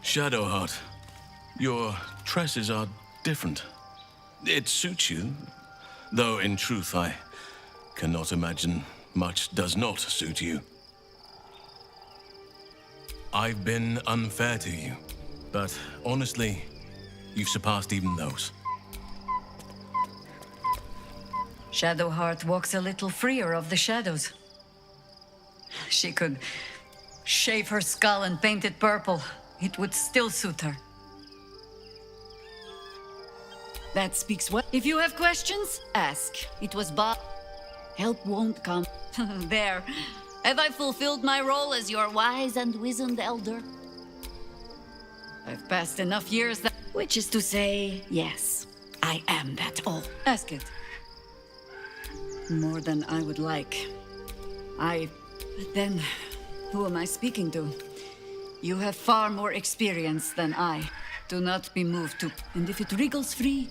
Shadowheart, your tresses are different. It suits you, though in truth I cannot imagine much does not suit you. I've been unfair to you, but honestly, you've surpassed even those. Shadowheart walks a little freer of the shadows. She could shave her skull and paint it purple. It would still suit her. That speaks well. If you have questions, ask. It was help won't come. There. Have I fulfilled my role as your wise and wizened elder? I've passed enough years that... Which is to say, yes, I am that old. Ask it. More than I would like. But then, who am I speaking to? You have far more experience than I. Do not be moved to... And if it wriggles free,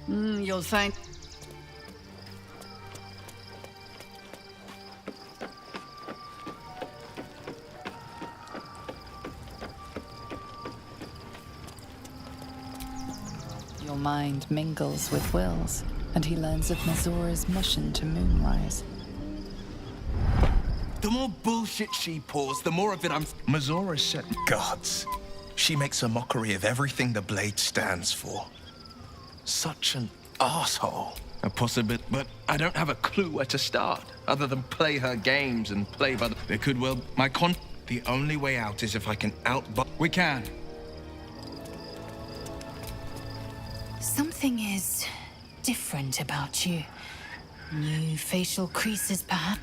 you'll find... Your mind mingles with Will's, and he learns of Mazora's mission to Moonrise. The more bullshit she pours, the more of it I'm... Mazora said, gods. She makes a mockery of everything the blade stands for. Such an asshole. A possibility, but I don't have a clue where to start, other than play her games and play by the... There could well... The only way out is if I can We can. Something is different about you. New facial creases, perhaps?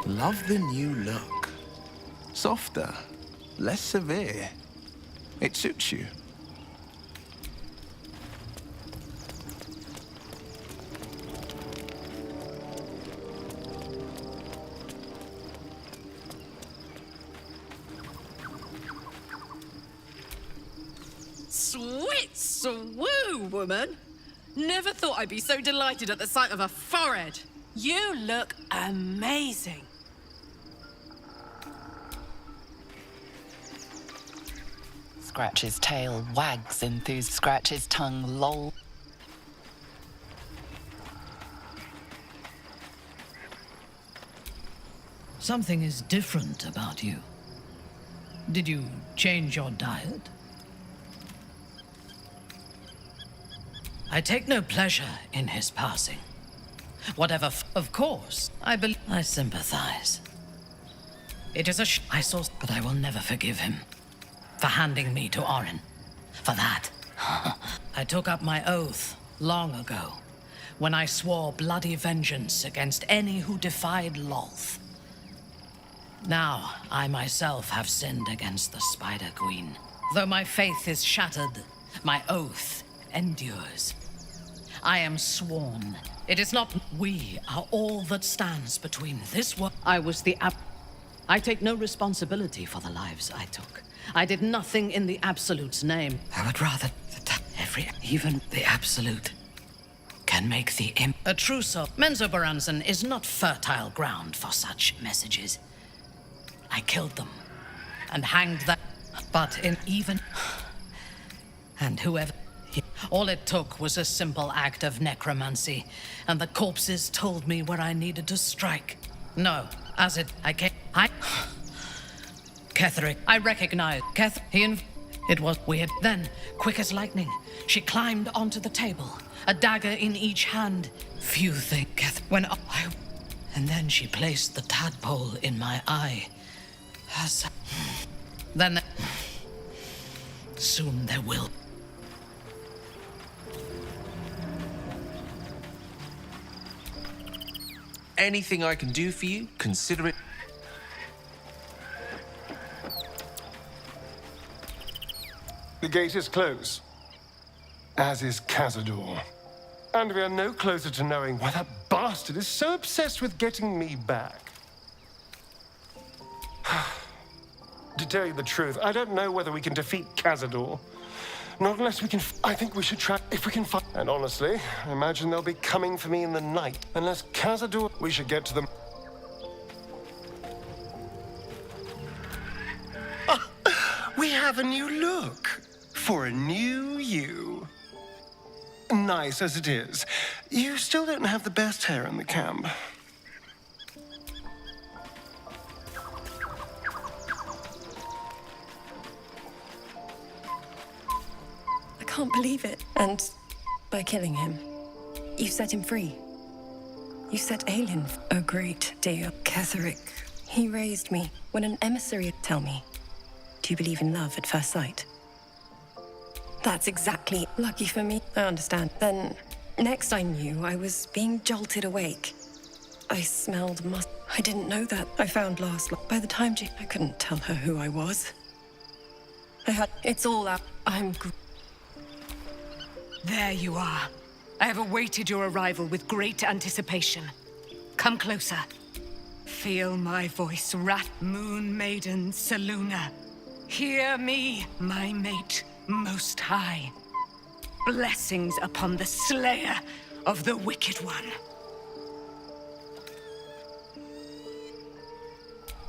Love the new look. Softer, less severe. It suits you. Sweet swoo, woman! Never thought I'd be so delighted at the sight of a forehead. You look amazing. Scratch's tail wags enthused. Scratch's tongue lolls. Something is different about you. Did you change your diet? I take no pleasure in his passing. Whatever, of course, I sympathize. It is I saw, but I will never forgive him for handing me to Orin. For that, I took up my oath long ago, when I swore bloody vengeance against any who defied Lolth. Now, I myself have sinned against the Spider Queen. Though my faith is shattered, my oath endures. I am sworn. It is not we are all that stands between this world. I take no responsibility for the lives I took. I did nothing in the Absolute's name. I would rather that even the Absolute can make the A true soul. Menzoberranzan is not fertile ground for such messages. I killed them and hanged them, but in even... And whoever... All it took was a simple act of necromancy, and the corpses told me where I needed to strike. No, Ketherick, I recognized it was weird. Then, quick as lightning, she climbed onto the table, a dagger in each hand. Few think and then she placed the tadpole in my eye. Then, soon there will. Anything I can do for you, consider it. The gate is closed, as is Cazador. And we are no closer to knowing why that bastard is so obsessed with getting me back. To tell you the truth, I don't know whether we can defeat Cazador. Not unless we can... I think we should try if we can find... And honestly, I imagine they'll be coming for me in the night. Unless Cazador... We should get to them. have a new look for a new you. Nice as it is, you still don't have the best hair in the camp. I can't believe it. And by killing him, you set him free. You set Aelin a great deal. Ketherick, he raised me. When an emissary... Tell me, do you believe in love at first sight? That's exactly lucky for me. I understand. Then, next I knew, I was being jolted awake. I smelled I didn't know that. I found last... By the time I couldn't tell her who I was. It's all out. There you are. I have awaited your arrival with great anticipation. Come closer. Feel my voice, Moon Maiden Selûne. Hear me, my mate, most high. Blessings upon the slayer of the Wicked One.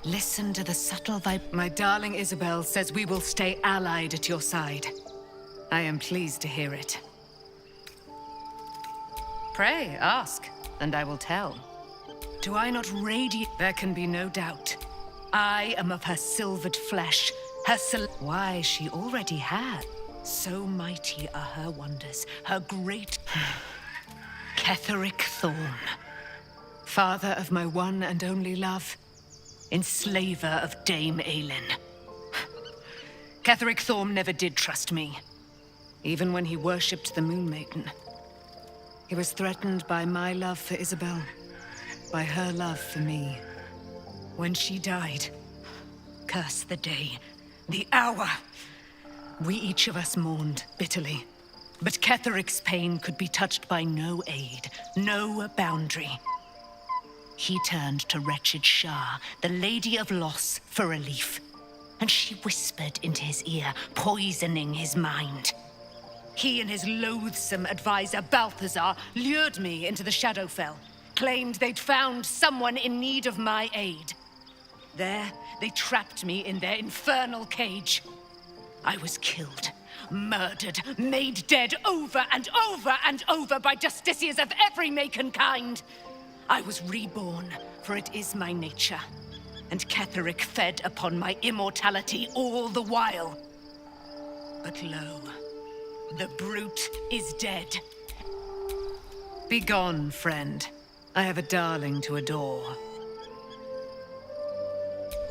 Listen to the subtle vibe. My darling Isabel says we will stay allied at your side. I am pleased to hear it. Pray, ask, and I will tell. Do I not radiate? There can be no doubt. I am of her silvered flesh, why, she already had. So mighty are her wonders, her great... Ketherick Thorn. Father of my one and only love, enslaver of Dame Aelin. Ketherick Thorn never did trust me, even when he worshipped the Moon Maiden. He was threatened by my love for Isabel, by her love for me. When she died, curse the day, the hour. We each of us mourned bitterly, but Ketherick's pain could be touched by no aid, no boundary. He turned to wretched Shah, the Lady of Loss, for relief, and she whispered into his ear, poisoning his mind. He and his loathsome advisor, Balthazar, lured me into the Shadowfell, claimed they'd found someone in need of my aid. There, they trapped me in their infernal cage. I was killed, murdered, made dead over and over and over by justiciars of every make and kind. I was reborn, for it is my nature, and Ketherick fed upon my immortality all the while. But lo, the brute is dead. Begone, friend. I have a darling to adore.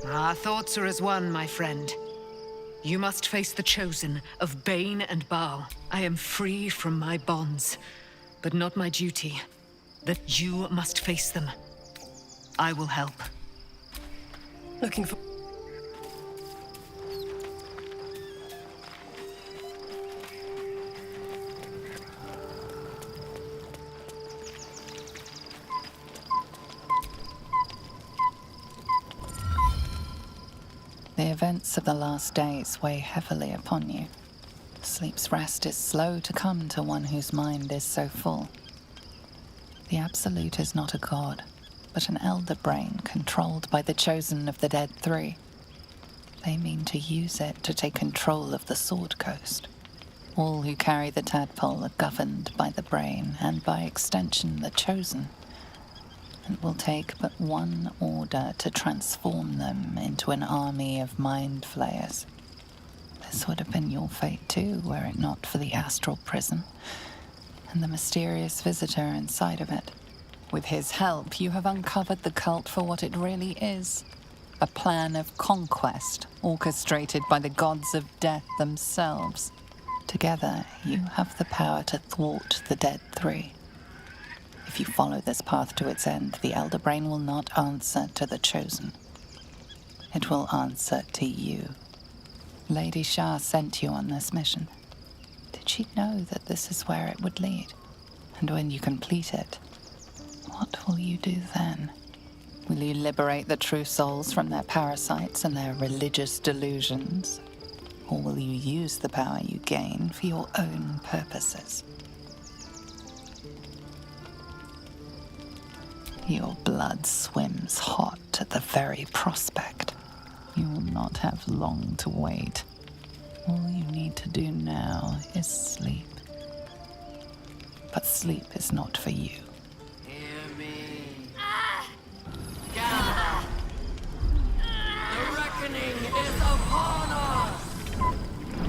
Our thoughts are as one, my friend. You must face the chosen of Bane and Baal. I am free from my bonds, but not my duty. That you must face them. I will help. Looking for... The events of the last days weigh heavily upon you. Sleep's rest is slow to come to one whose mind is so full. The Absolute is not a god, but an elder brain controlled by the chosen of the Dead Three. They mean to use it to take control of the Sword Coast. All who carry the tadpole are governed by the brain, and by extension the chosen. It will take but one order to transform them into an army of mind flayers. This would have been your fate too, were it not for the astral prison and the mysterious visitor inside of it. With his help, you have uncovered the cult for what it really is. A plan of conquest orchestrated by the gods of death themselves. Together, you have the power to thwart the Dead Three. If you follow this path to its end, the Elder Brain will not answer to the Chosen. It will answer to you. Lady Shah sent you on this mission. Did she know that this is where it would lead? And when you complete it, what will you do then? Will you liberate the true souls from their parasites and their religious delusions? Or will you use the power you gain for your own purposes? Your blood swims hot at the very prospect. You will not have long to wait. All you need to do now is sleep. But sleep is not for you. Hear me. Gather. The reckoning is upon us.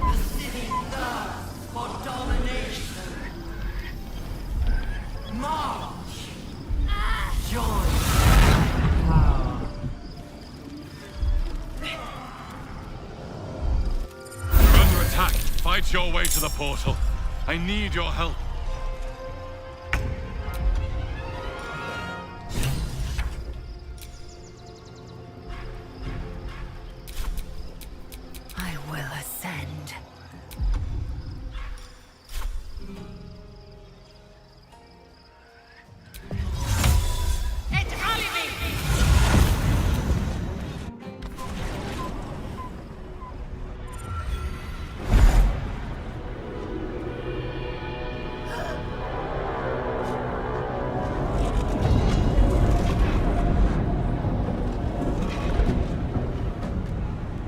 The city thirsts for domination. March. Join power. Under attack. Fight your way to the portal. I need your help. I will ascend.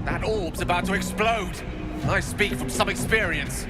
That orb's about to explode. I speak from some experience.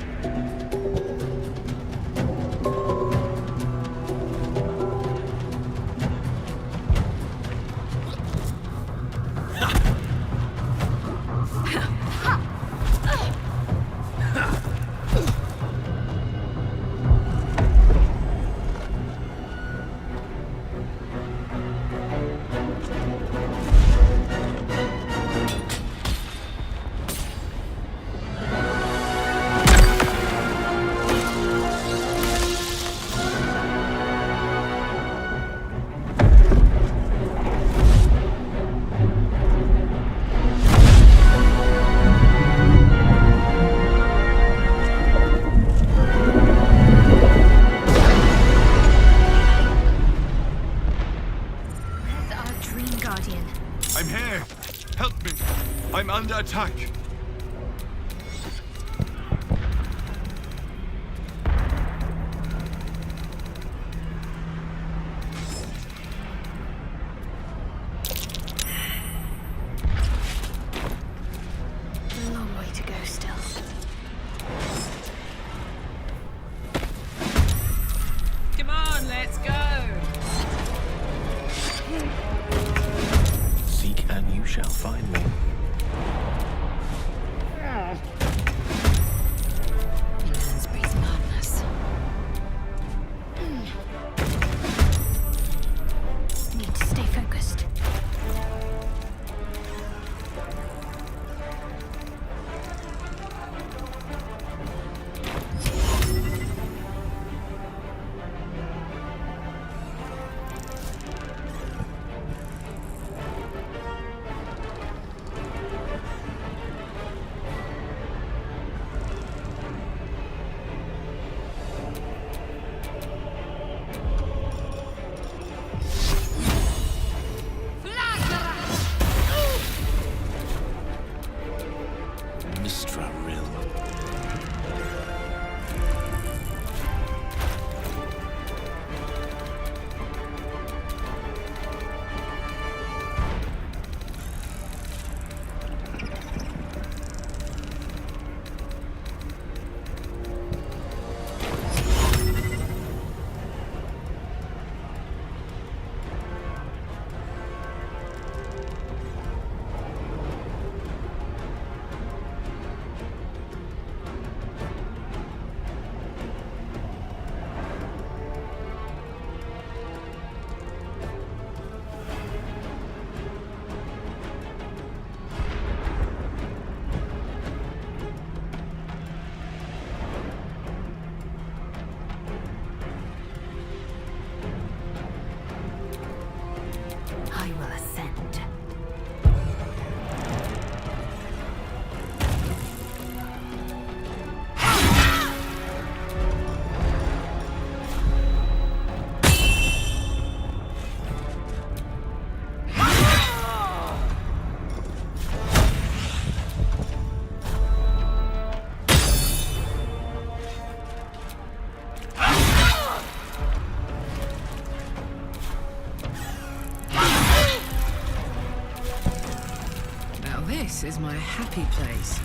I'm here. Help me. I'm under attack. A long way to go still. Come on, let's go. Seek and you shall find me. England's breeds madness. Need to stay focused. I will ascend. Now this is my happy place.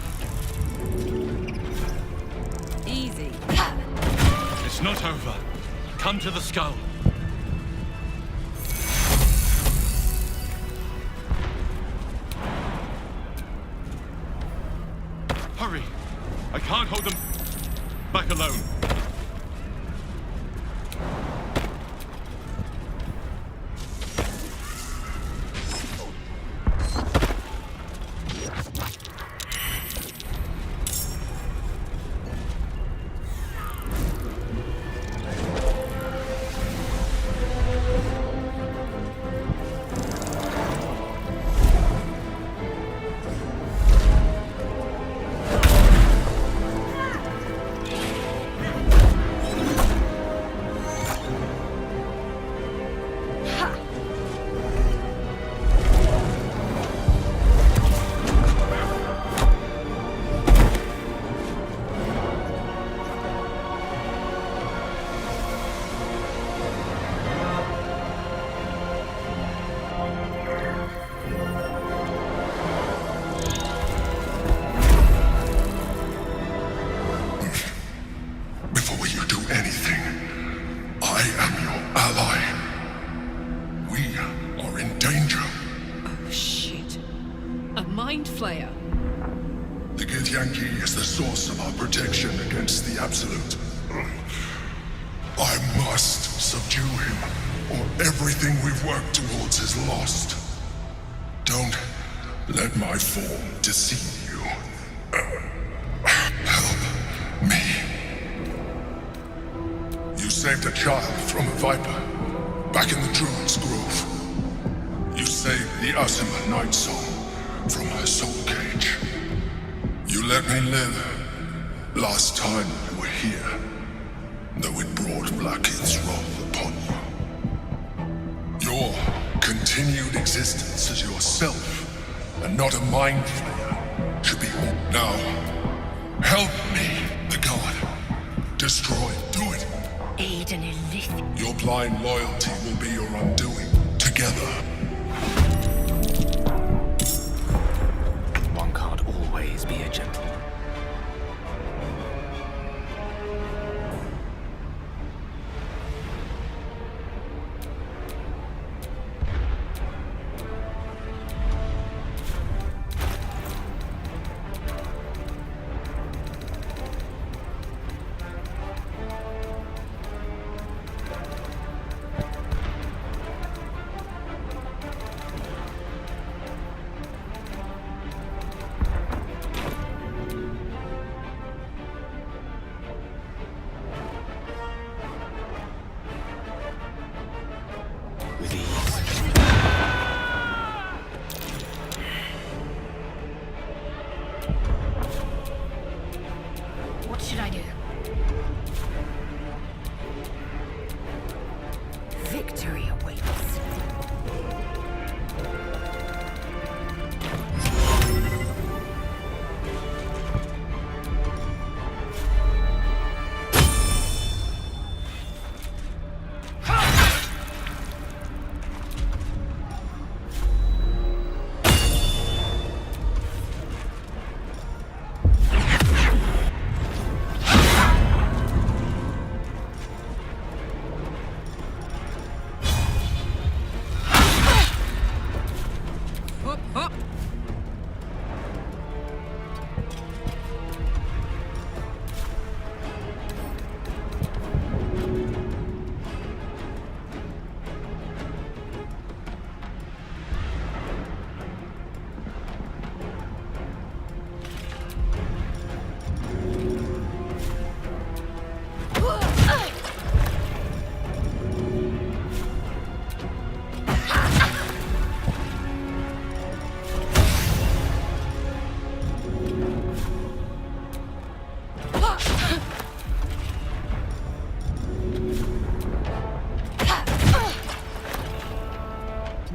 Easy. It's not over. Come to the skull. Hurry! I can't hold them back alone.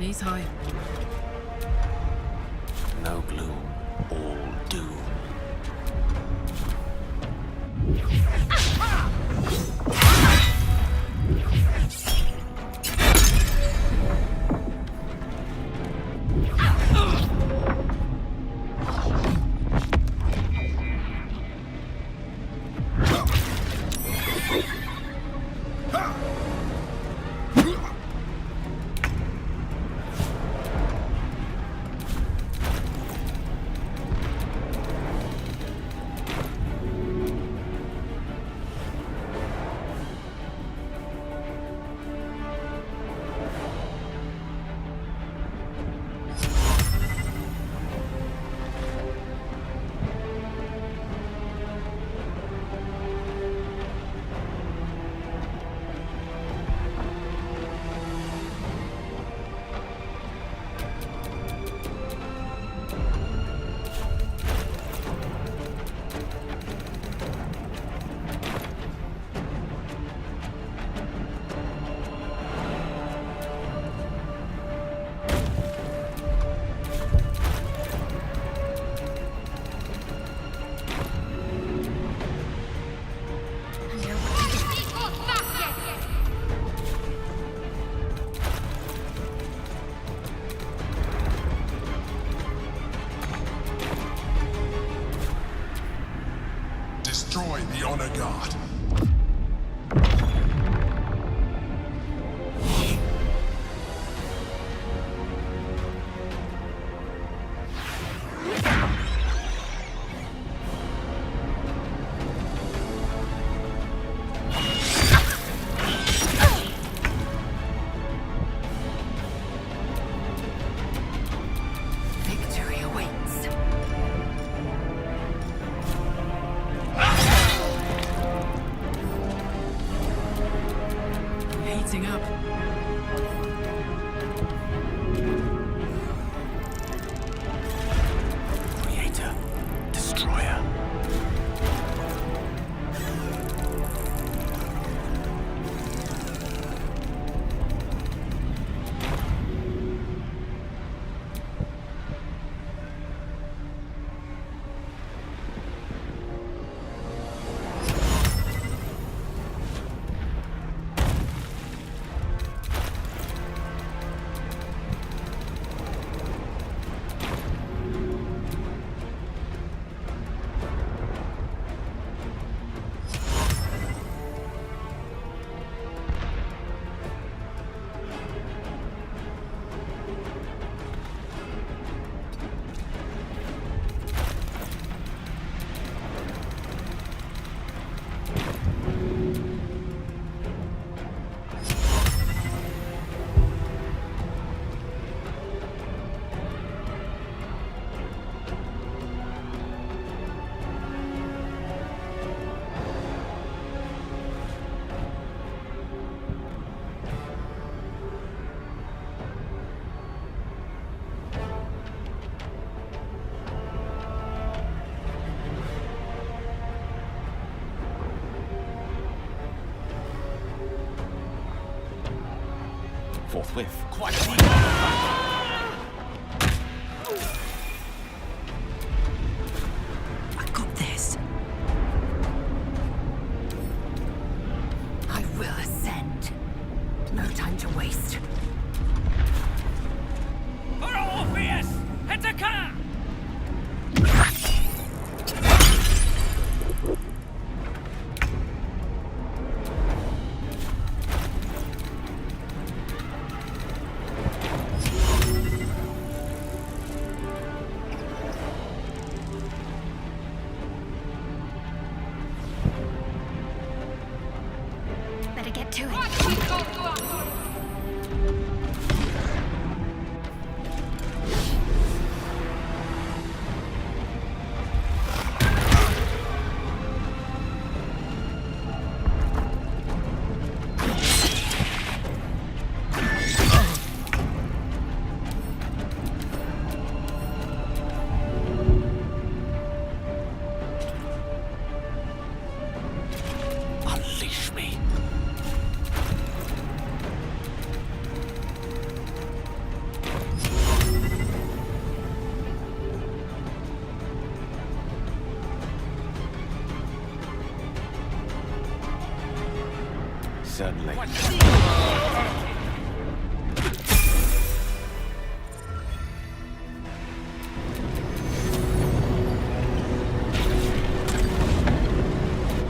Knees high. No gloom, all doom. Destroy the Honor Guard. Victory awaits. Heating up. Creator, Destroyer. Forthwith. Quite I got this. I will ascend. No time to waste. For Orpheus! Hetaka! Better get to it. Unleash me. Certainly.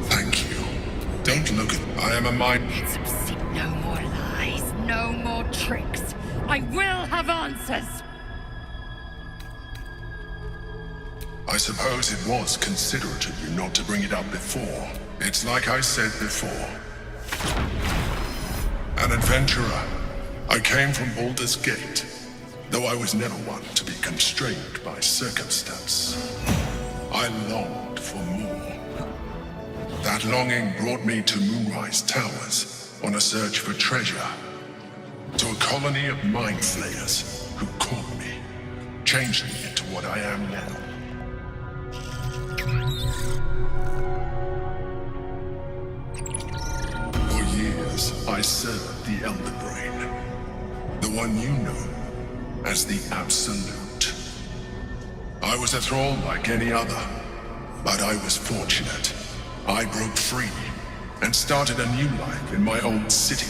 Thank you. Don't look at... I am a her mind. It's obscene. No more lies, no more tricks. I will have answers. I suppose it was considerate of you not to bring it up before. It's like I said before. An adventurer. I came from Baldur's Gate, though I was never one to be constrained by circumstance. I longed for more. That longing brought me to Moonrise Towers on a search for treasure. To a colony of mind flayers who caught me, changed me into what I am now. For years, I served the Elder Brain, the one you know as the Absolute. I was a thrall like any other, but I was fortunate. I broke free and started a new life in my old city.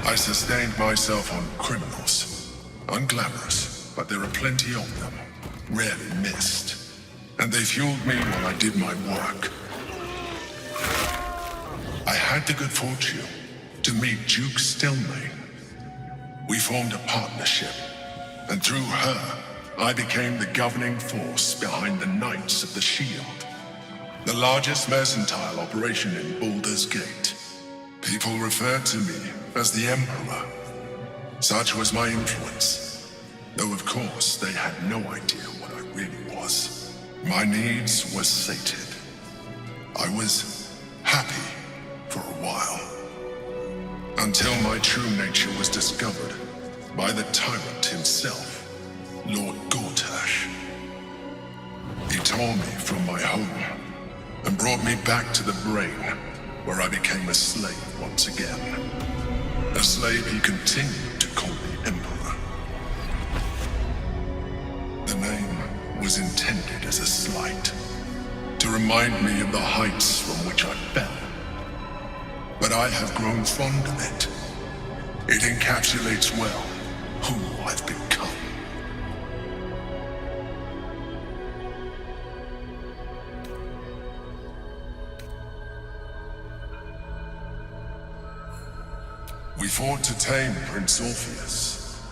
I sustained myself on criminals. Unglamorous, but there are plenty of them, rarely missed. And they fueled me while I did my work. I had the good fortune to meet Duke Stelmane. We formed a partnership, and through her, I became the governing force behind the Knights of the Shield, the largest mercantile operation in Baldur's Gate. People referred to me as the Emperor. Such was my influence, though of course they had no idea what I really was. My needs were sated. I was happy for a while, until my true nature was discovered by the tyrant himself, Lord Gortash. He tore me from my home and brought me back to the Brain, where I became a slave once again. A slave he continued to call the Emperor. The name was intended as a slight, to remind me of the heights from which I fell. But I have grown fond of it. It encapsulates well who I've become. We fought to tame Prince Orpheus,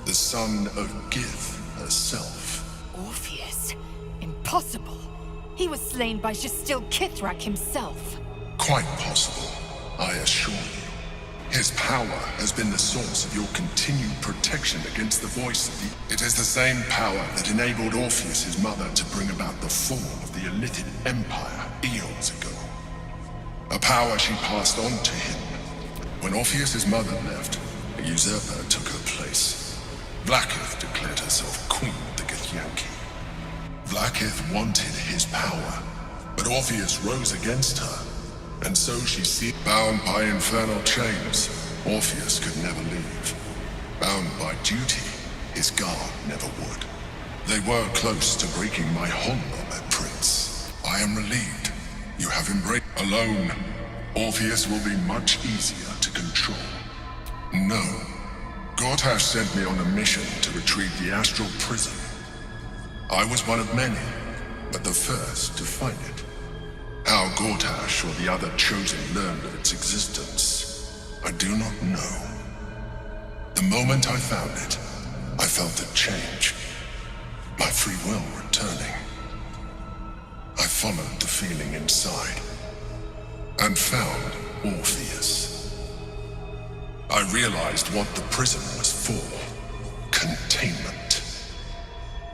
the son of Gith herself. Orpheus? Impossible. He was slain by Justil Kithrak himself. Quite possible, I assure you. His power has been the source of your continued protection against the voice of the... It is the same power that enabled Orpheus' mother to bring about the fall of the Illithid Empire eons ago. A power she passed on to him. When Orpheus' mother left, a usurper took her place. Vlaakith declared herself Queen of the Githyanki. Vlaakith wanted his power, but Orpheus rose against her, and so she seemed bound by infernal chains. Orpheus could never leave. Bound by duty, his guard never would. They were close to breaking my hold on that prince. I am relieved. You have embraced alone. Orpheus will be much easier to control. No. Gortash sent me on a mission to retrieve the astral prison. I was one of many, but the first to find it. How Gortash or the other chosen learned of its existence, I do not know. The moment I found it, I felt a change. My free will returning. I followed the feeling inside, and found Orpheus. I realized what the prison was for. Containment.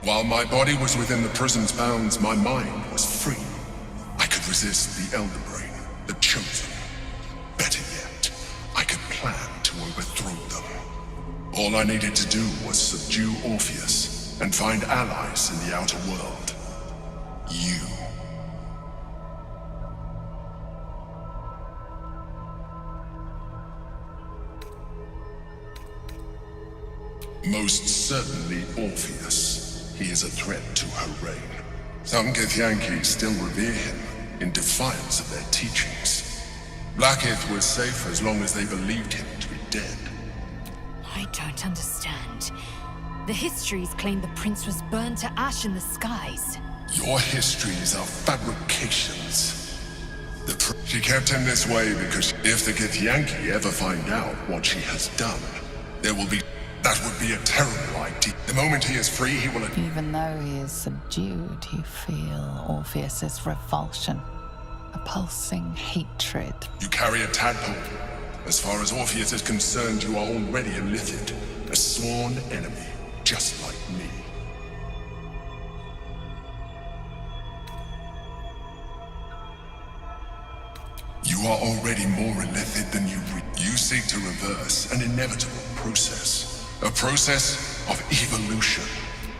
While my body was within the prison's bounds, my mind was free. I could resist the Elder Brain, the Chosen. Better yet, I could plan to overthrow them. All I needed to do was subdue Orpheus and find allies in the outer world. You. Most certainly Orpheus. He is a threat to her reign. Some Githyanki still revere him, in defiance of their teachings. Vlaakith was safe as long as they believed him to be dead. I don't understand. The histories claim the prince was burned to ash in the skies. Your histories are fabrications. She kept him this way because if the Githyanki ever find out what she has done, there will be... That would be a terrible idea. The moment he is free, he will... Even though he is subdued, you feel Orpheus's revulsion, a pulsing hatred. You carry a tadpole. As far as Orpheus is concerned, you are already a Lithid, a sworn enemy, just like me. You are already more Lithid than you seek to reverse an inevitable process. A process of evolution.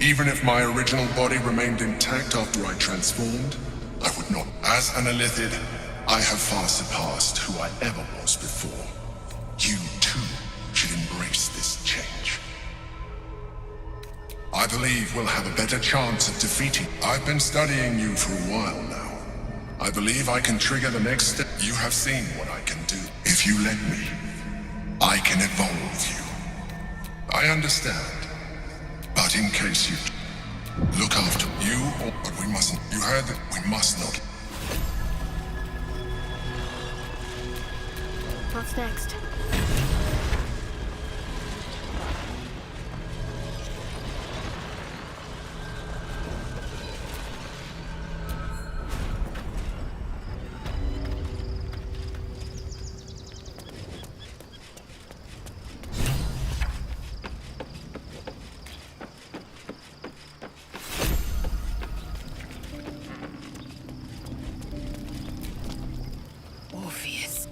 Even if my original body remained intact after I transformed, I would not. As an Illithid, I have far surpassed who I ever was before. You, too, should embrace this change. I believe we'll have a better chance of defeating. I've been studying you for a while now. I believe I can trigger the next step. You have seen what I can do. If you let me, I can evolve you. I understand. But in case you look after you, but we mustn't. You heard that we must not. What's next?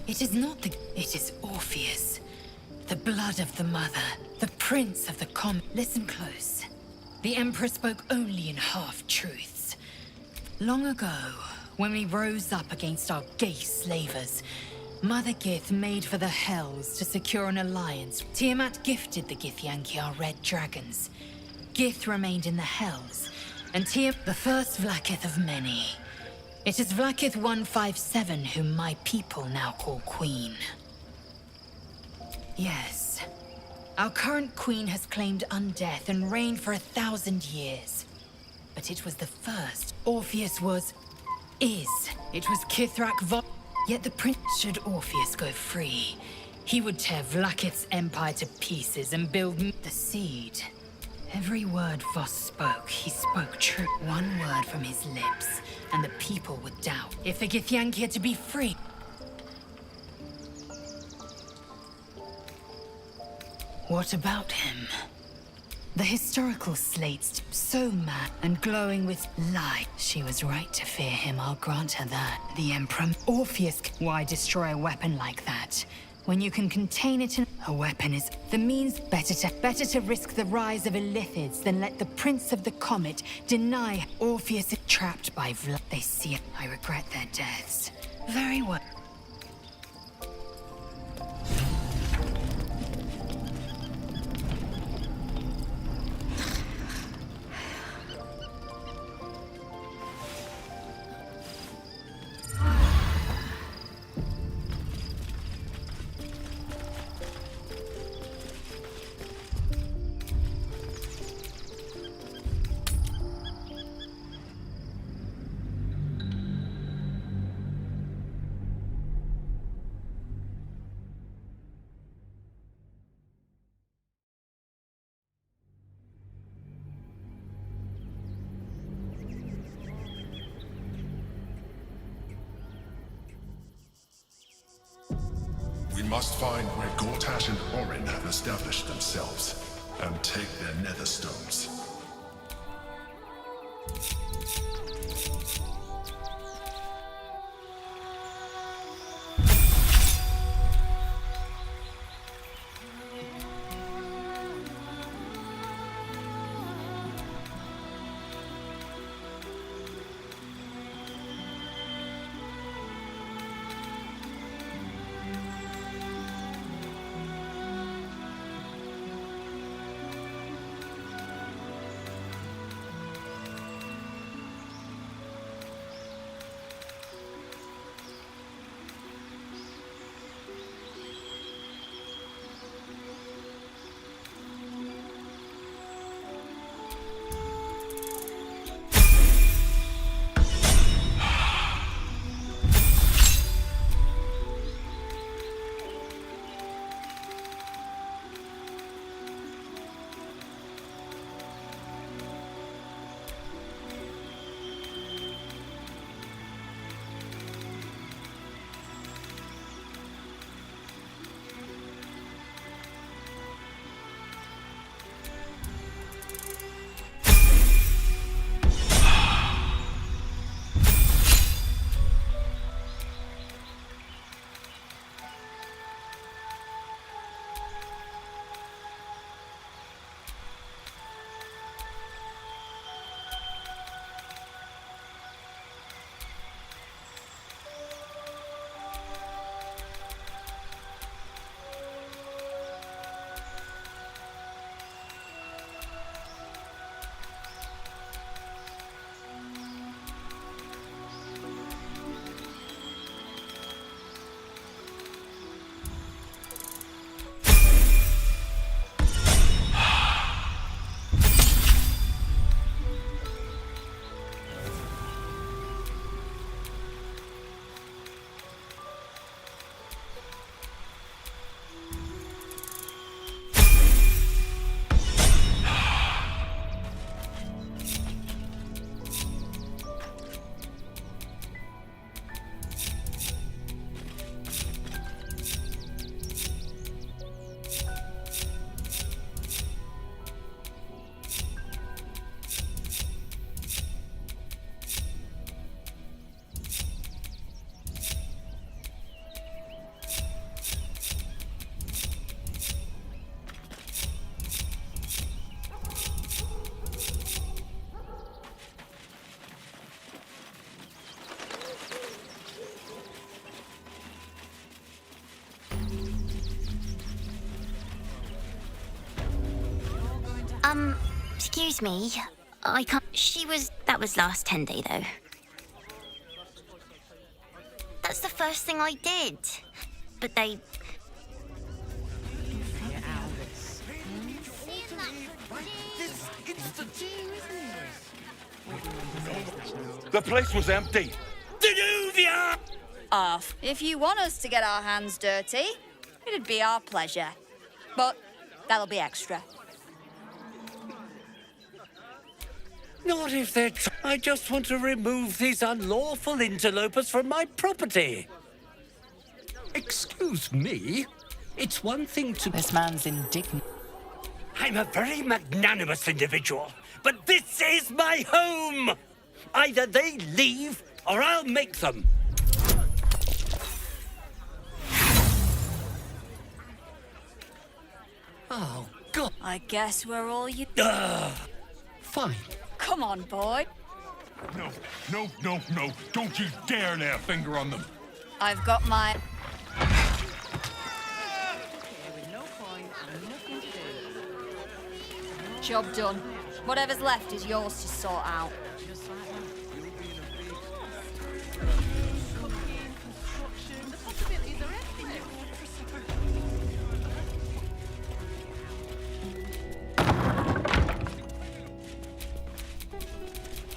It is not the... It is Orpheus. The blood of the mother. The prince of the Listen close. The Emperor spoke only in half-truths. Long ago, when we rose up against our gay slavers, Mother Gith made for the Hells to secure an alliance. Tiamat gifted the Githyanki our red dragons. Gith remained in the Hells, and the first Vlakith of many. It is Vlakith 157 whom my people now call Queen. Yes. Our current queen has claimed undeath and reigned for 1,000 years. But it was the first. Orpheus was... It was Kithrak Yet the prince... Should Orpheus go free, he would tear Vlakith's empire to pieces and build the seed. Every word Voss spoke, he spoke true. One word from his lips, and the people would doubt. If the Githyanki are to be free... What about him? The historical slates, so mad and glowing with light. She was right to fear him, I'll grant her that. The Emperor... Orpheus... Why destroy a weapon like that? When you can contain it in... A weapon is... The means better to risk the rise of Illithids than let the Prince of the Comet deny Orpheus is trapped by They see it. I regret their deaths. Very well. We must find where Gortash and Orin have established themselves, and take their nether stones. Excuse me. I can't. That was last 10 day, though. That's the first thing I did. But they. The place was empty. Danuvia! Off. If you want us to get our hands dirty, it'd be our pleasure. But that'll be extra. Not if they're... I just want to remove these unlawful interlopers from my property. Excuse me? It's one thing to... This man's indignant. I'm a very magnanimous individual, but this is my home! Either they leave, or I'll make them. Oh, God. I guess we're all you... Fine. Come on, boy. No, no, no, no. Don't you dare lay a finger on them. I've got my... Job done. Whatever's left is yours to sort out.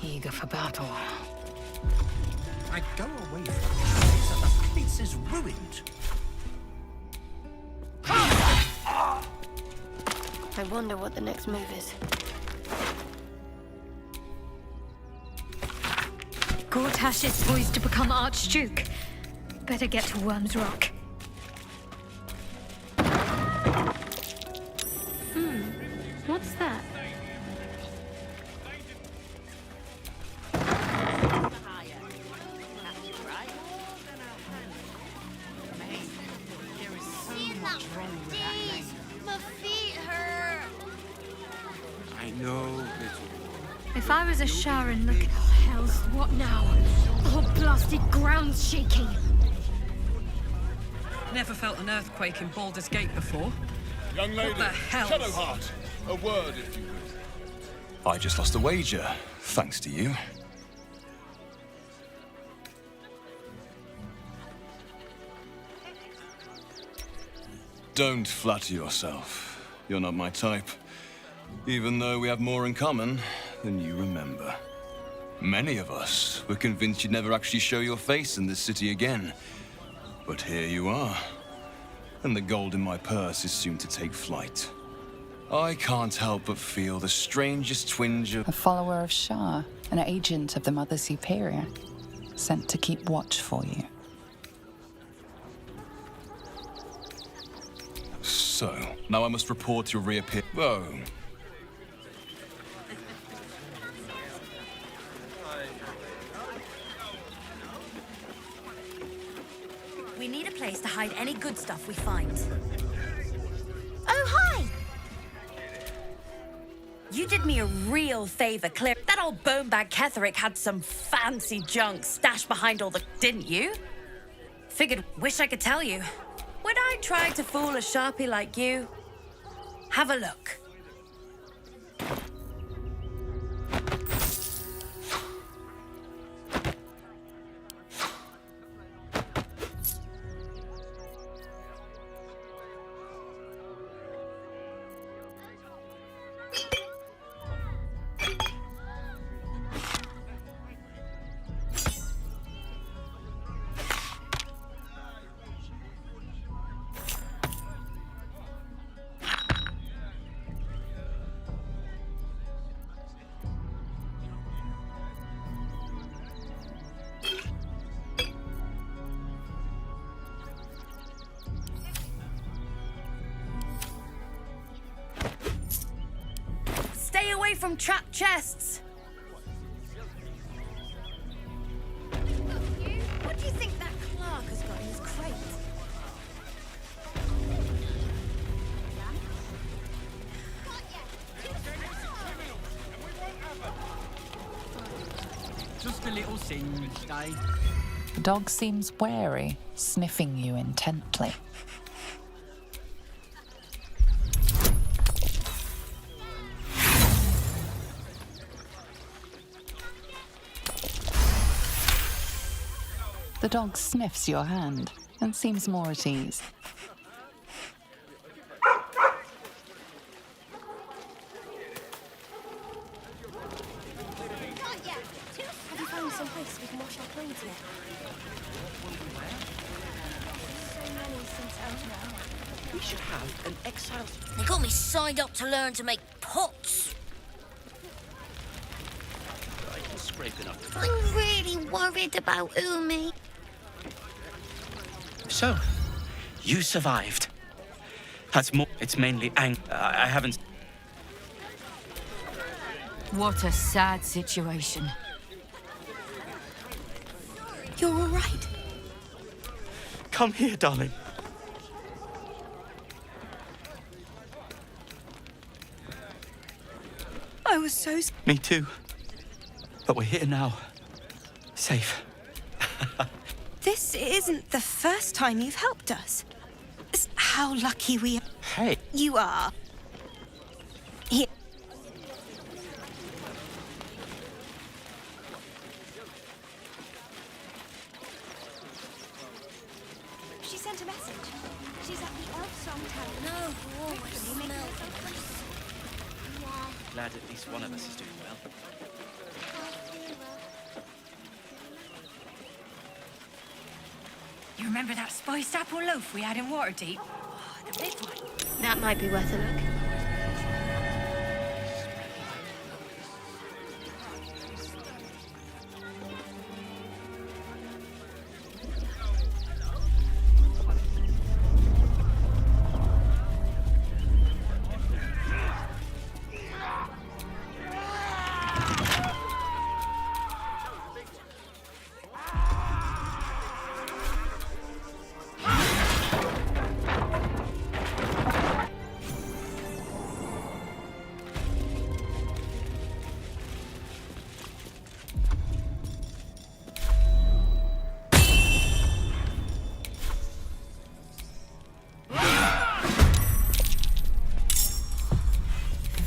Eager for battle. I go away from this place and the place is ruined. I wonder what the next move is. Gortash is poised to become Archduke. Better get to Worm's Rock. What's that? My feet hurt. I know. If I was a Sharon, look... Oh, hells, what now? Oh, blasted ground's shaking. Never felt an earthquake in Baldur's Gate before. Young lady, What the hell? Shadowheart, a word if you will. I just lost a wager, thanks to you. Don't flatter yourself. You're not my type. Even though we have more in common than you remember. Many of us were convinced you'd never actually show your face in this city again. But here you are. And the gold in my purse is soon to take flight. I can't help but feel the strangest twinge of... A follower of Shah, an agent of the Mother Superior, sent to keep watch for you. So, now I must report your reappear... Oh. We need a place to hide any good stuff we find. Oh, hi! You did me a real favor, clear. That old bonebag Ketherick had some fancy junk stashed behind all the... Didn't you? Figured, wish I could tell you. When I tried to fool a Sharpie like you, have a look. Stay away from trapped chests. What do you think that Clark has got in his crate? Just a little singe, Dave. The dog seems wary, sniffing you intently. The dog sniffs your hand and seems more at ease. Have you found some place we can wash our clothes yet? So many since out. We should have an exile. They got me signed up to learn to make pots. I can scrape enough. I'm really worried about Umi. So, you survived. That's more. It's mainly I haven't. What a sad situation. You're all right. Come here, darling. I was so... Me too. But we're here now. Safe. This isn't the first time you've helped us. How lucky we are. Hey. You are. Here. She sent a message. She's at the elf song tower. No, always smell. Glad at least one of us is doing well. You remember that spiced apple loaf we had in Waterdeep? Oh, the big one. That might be worth a look.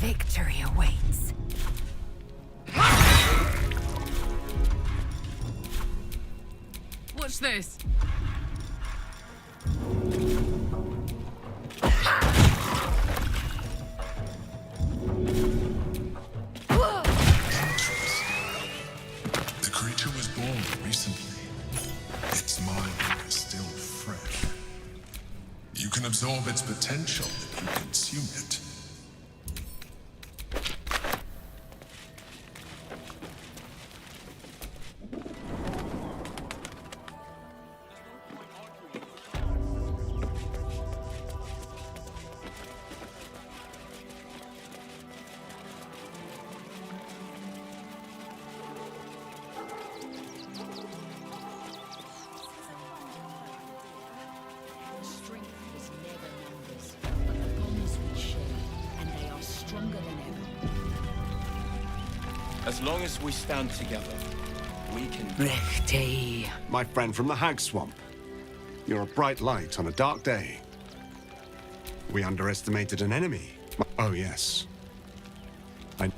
Victory awaits. Watch this. The creature was born recently. Its mind is still fresh. You can absorb its potential if you consume it. Strength is never numbers, but the bonds we share, and they are stronger than ever. As long as we stand together, we can... Rechte. My friend from the Hag Swamp. You're a bright light on a dark day. We underestimated an enemy. Oh, yes.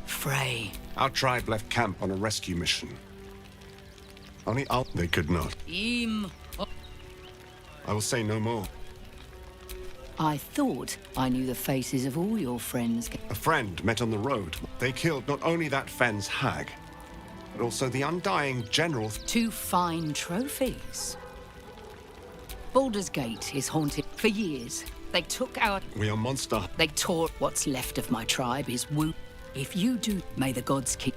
Frey. Our tribe left camp on a rescue mission. Only they could not. Im. I will say no more. I thought I knew the faces of all your friends. A friend met on the road. They killed not only that Fen's hag, but also the undying general. 2 fine trophies. Baldur's Gate is haunted for years. They took our... We are monster. They tore what's left of my tribe is woo. If you do, may the gods keep...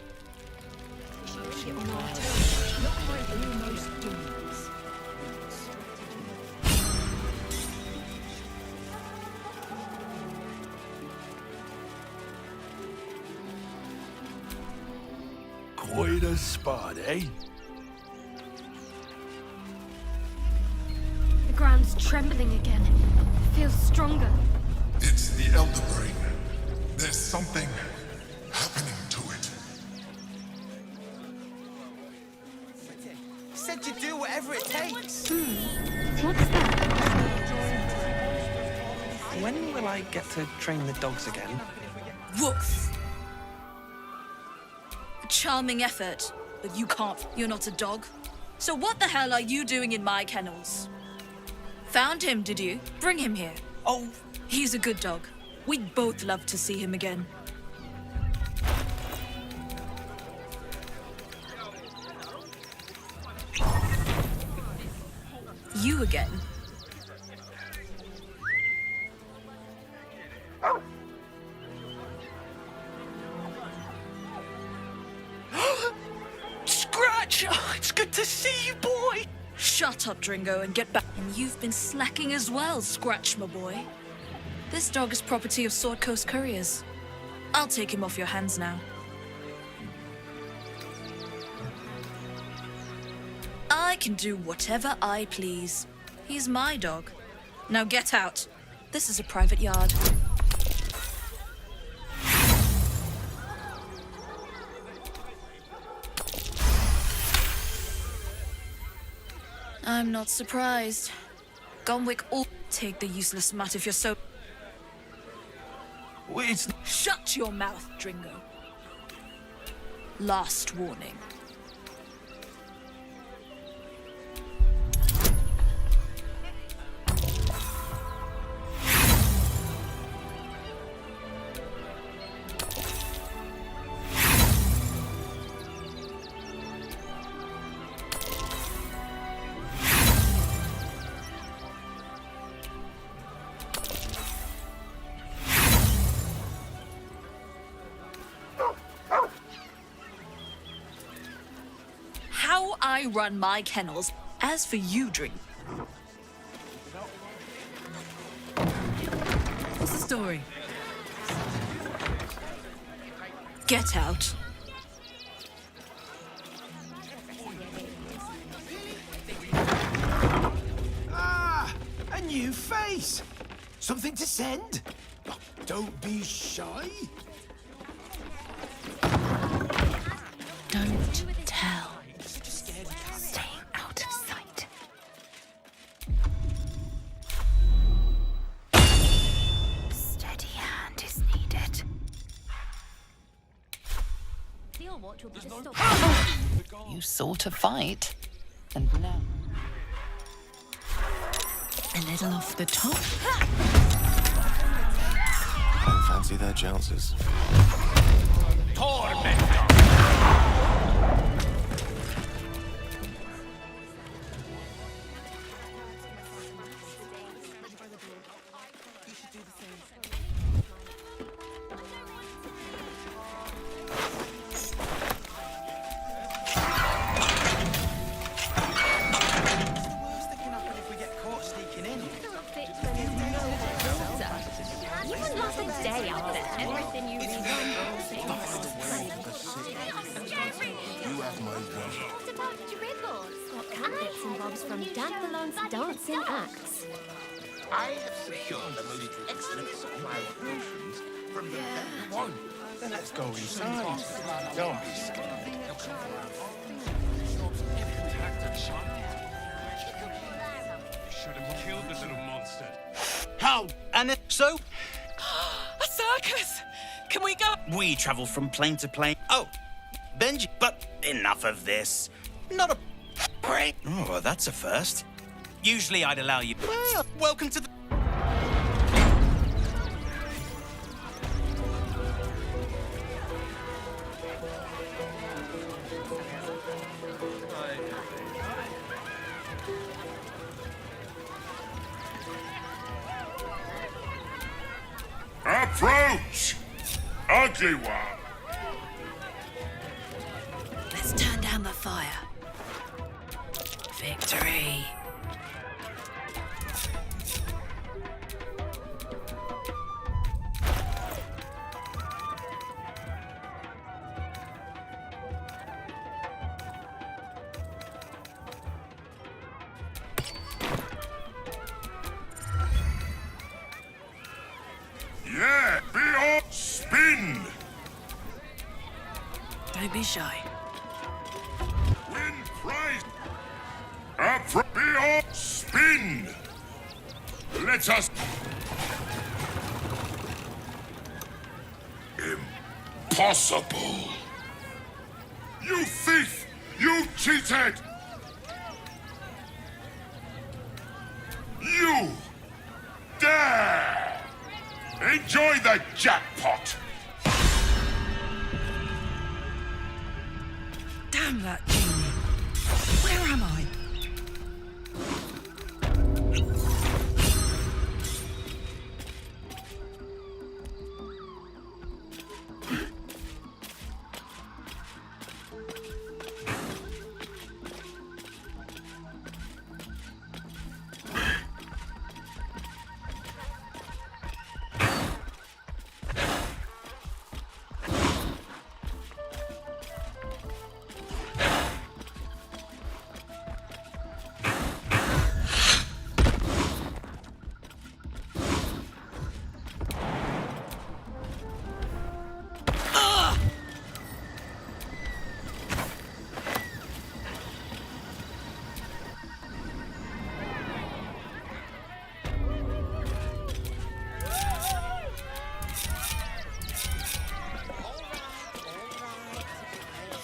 Quite a spot, eh? The ground's trembling again. Feels stronger. It's the Elder Brain. There's something happening to it. Said you do whatever it takes. What's that? When will I get to train the dogs again? Woof. Charming effort, but you can't. You're not a dog. So what the hell are you doing in my kennels? Found him, did you? Bring him here. Oh, he's a good dog. We'd both love to see him again. You again? Scratch! Oh, it's good to see you, boy! Shut up, Dringo, and get back. And you've been slacking as well, Scratch, my boy. This dog is property of Sword Coast Couriers. I'll take him off your hands now. I can do whatever I please. He's my dog. Now get out. This is a private yard. I'm not surprised. Gonwick all take the useless mutt if you're so... It's... Shut your mouth, Dringo. Last warning. How I run my kennels. As for you, Drink. What's the story? Get out. Ah! A new face! Something to send? Oh, don't be shy. Don't tell. Staying out of sight. Steady hand is needed. You sought a fight, and now... A little off the top. Don't fancy their jouncers. You wouldn't last a day out there. Everything you read You have my love. What about dribbles? Got bits and bobs from Dandelon's dancing acts. I have secured the most excellent supply of potions from the very one. Then let's go inside. Don't be scared. Should have killed the little monster. How? And so? A circus! Can we go? We travel from plane to plane. Oh, Benji, but enough of this. Not a break. Oh, that's a first. Usually I'd allow you. Well, welcome to the... Approach! Ugly one! Let's turn down the fire. Victory. Yeah, be on spin! Don't be shy. Win prize! Be on spin! Let us... Impossible! You thief! You cheated! Enjoy the jackpot! Damn that genie. Where am I?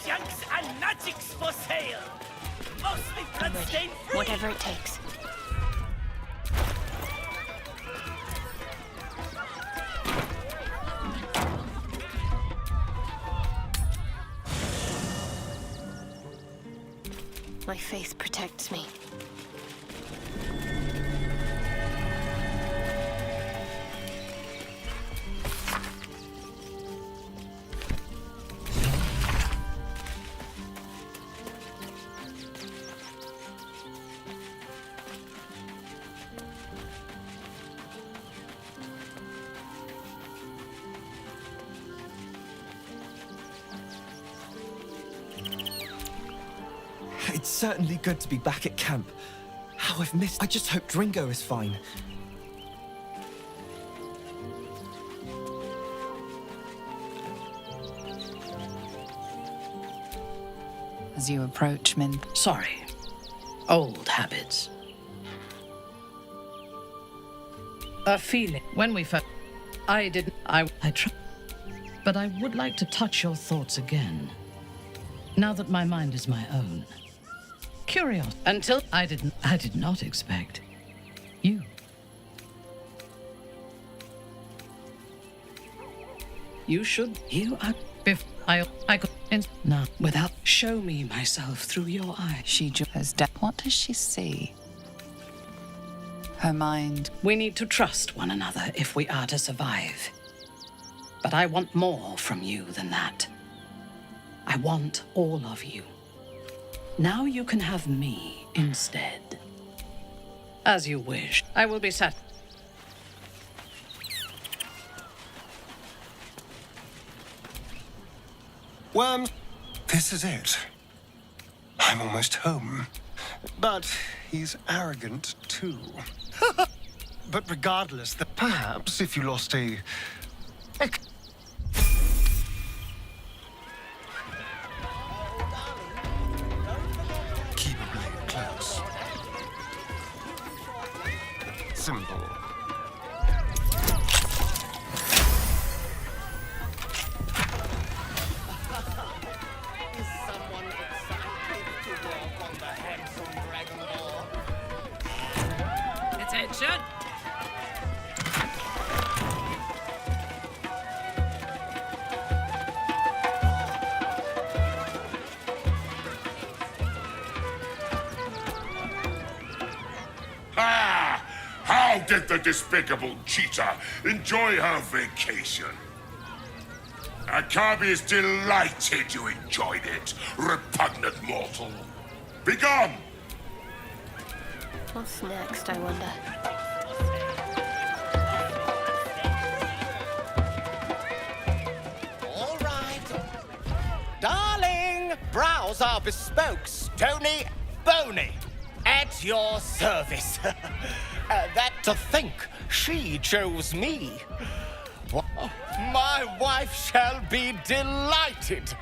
Junks and magics for sale. Mostly bloodstain free. Whatever it takes. My faith protects me. It's certainly good to be back at camp. How I've missed... I just hope Dringo is fine. As you approach Min... Sorry. Old habits. A feeling. When we first... I didn't... I tried. But I would like to touch your thoughts again. Now that my mind is my own. Curious. Until I did not expect you. You should. You are. I could. Now, without. Show me myself through your eyes. She has What does she see? Her mind. We need to trust one another if we are to survive. But I want more from you than that. I want all of you. Now you can have me instead. As you wish. I will be sat. Worms, this is it. I'm almost home. But he's arrogant too. But regardless, perhaps if you lost a... Keep a blade close. Simple. Attention! Ah! How did the despicable cheetah enjoy her vacation? Akabi is delighted you enjoyed it, repugnant mortal. Begone! What's next, I wonder? All right. Darling, browse our bespoke, stony, bony. At your service. That to think she chose me. My wife shall be delighted.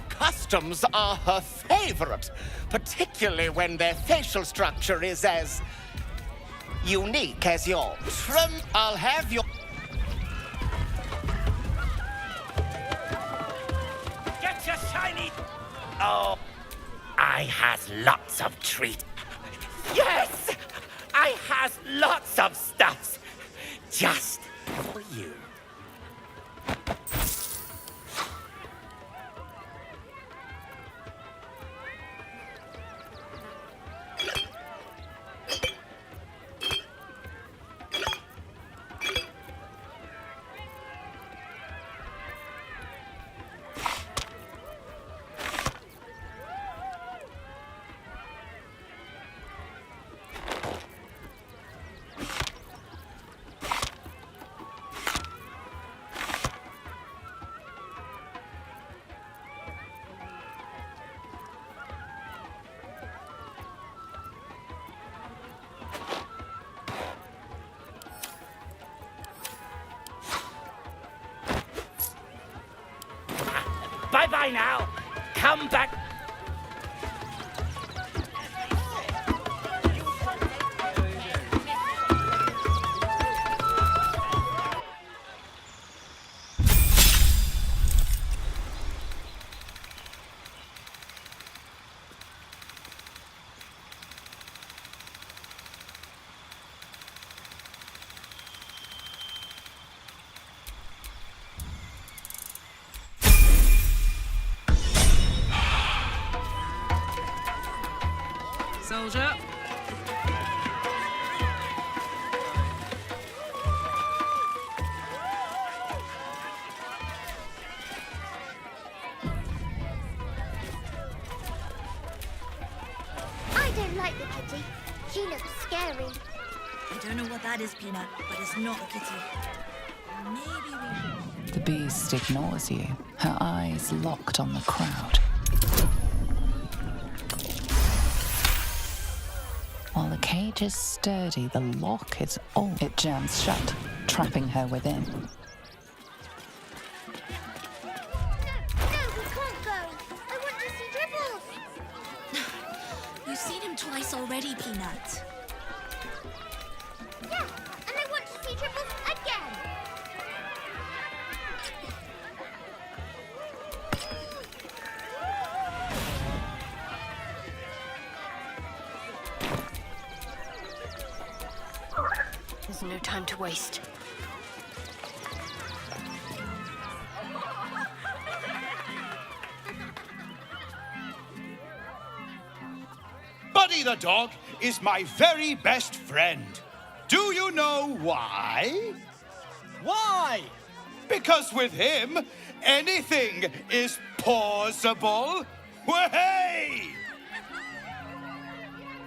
Customs are her favorite, particularly when their facial structure is as unique as yours. Trim, I'll have your... Get your shiny... Oh, I has lots of treat. Yes, I has lots of stuffs just for you. Bye-bye now. Come back. Soldier. I don't like the kitty. She looks scary. I don't know what that is, Peanut, but it's not a kitty. Maybe we... The beast ignores you, her eyes locked on the crowd. While the cage is sturdy, the lock is old. It jams shut, trapping her within. No, we can't go. I want to see Dribbles. You've seen him twice already, Peanut. Yeah, and I want to see Dribbles again. There's no time to waste. Buddy the dog is my very best friend. Do you know why? Why? Because with him, anything is possible. Way!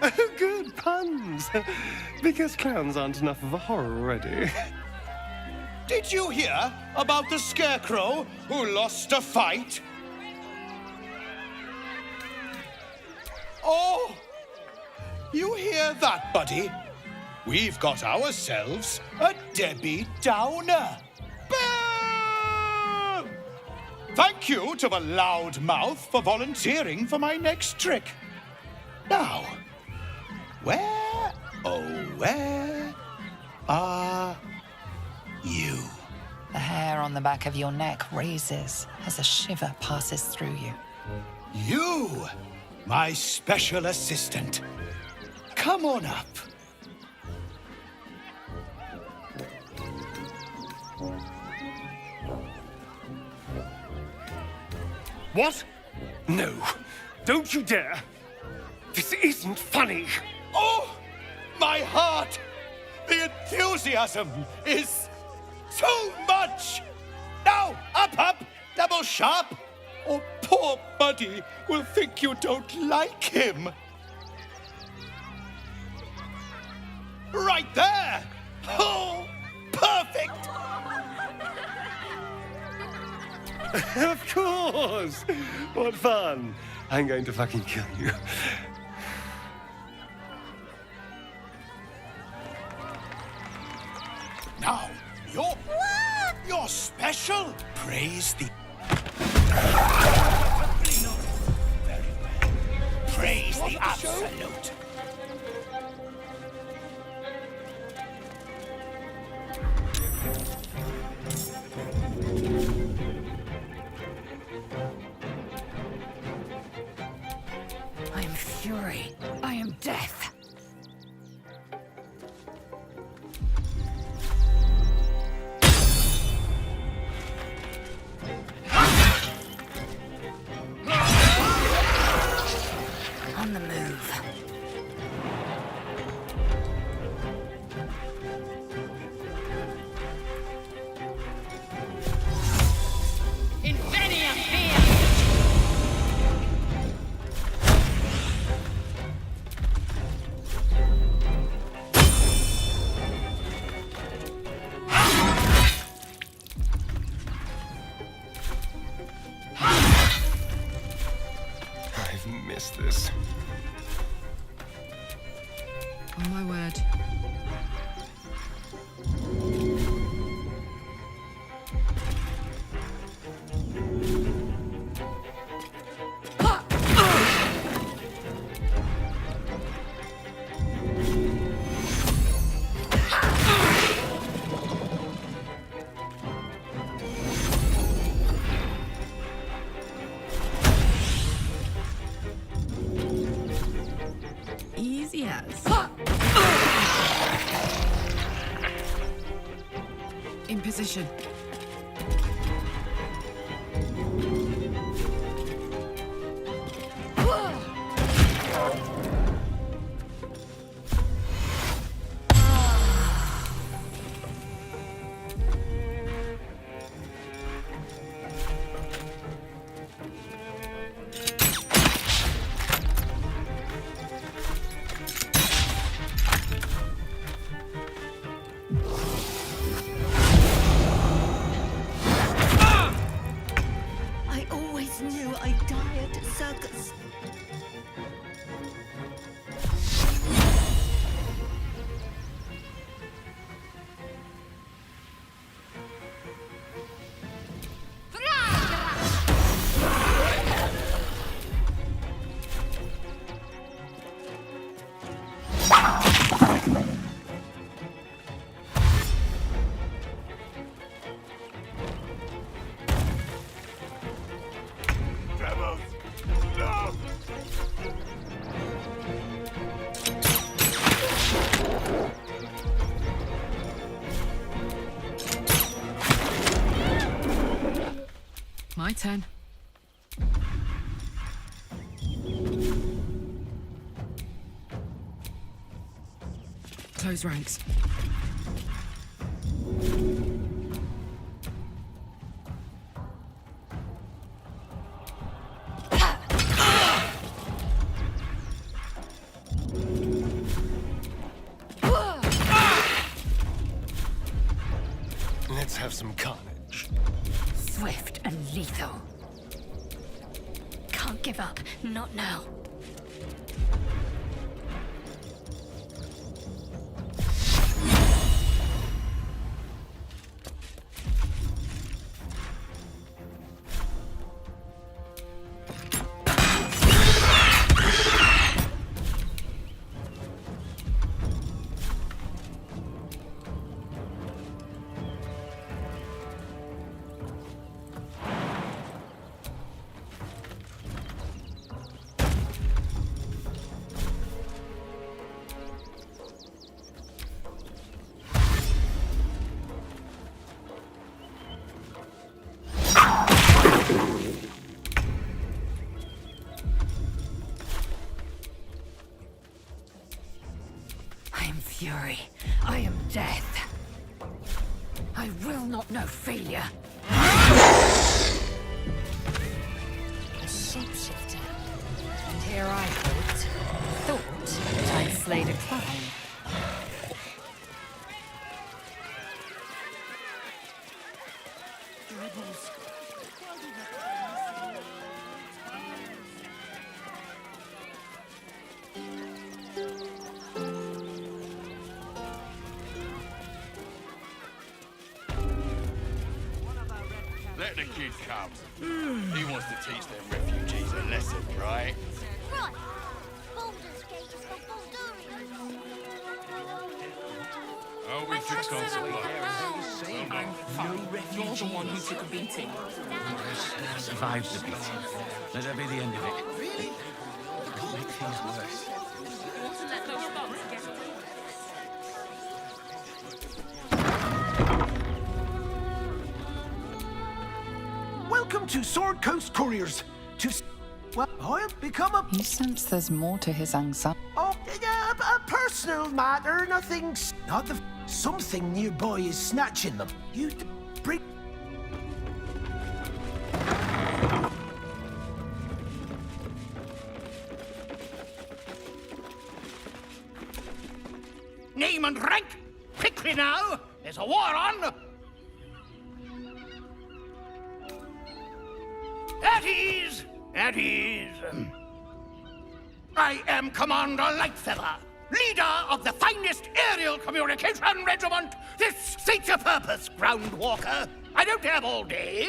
Oh, good puns. Because clowns aren't enough of a horror already. Did you hear about the scarecrow who lost a fight? Oh, you hear that, buddy? We've got ourselves a Debbie Downer. Boo! Thank you to the loudmouth for volunteering for my next trick. Now, where, oh, where are you? The hair on the back of your neck raises as a shiver passes through you. You, my special assistant. Come on up. What? No, don't you dare. This isn't funny. Oh, my heart! The enthusiasm is too much! Now, up, double sharp, or poor Buddy will think you don't like him. Right there! Oh, perfect! Of course! What fun! I'm going to fucking kill you. Now, you're special. Praise the... Very well. Praise the absolute. I am fury. I am death. On the move. Inveniam fear! I've missed this. On my word. In position. I always knew I'd die at a circus. Rebels! No! My turn. Close ranks. Let's have some carnage. Swift and lethal. Can't give up. Not now. I am fury. I am death. I will not know failure. A shapeshifter. And here I thought that I'd slayed a clown. Let the kid come. He wants to teach them refugees a lesson, right? Right. Baldur's Gate is for Baldurians. Oh, we fixed on some I'm fine. You're the one who took a beating. I survived the beating. Let that be the end of it. Really? Don't make things worse. Want to let those bugs get it? Welcome to Sword Coast Couriers. Well, I have become a... You sense there's more to his anxiety. Oh, a personal matter, nothing... Not the... Something nearby is snatching them. You bring... Name and rank! Quickly now! There's a war on! At ease! At ease! I am Commander Lightfeather, leader of the finest aerial communication regiment. This states your purpose, Groundwalker. I don't have all day.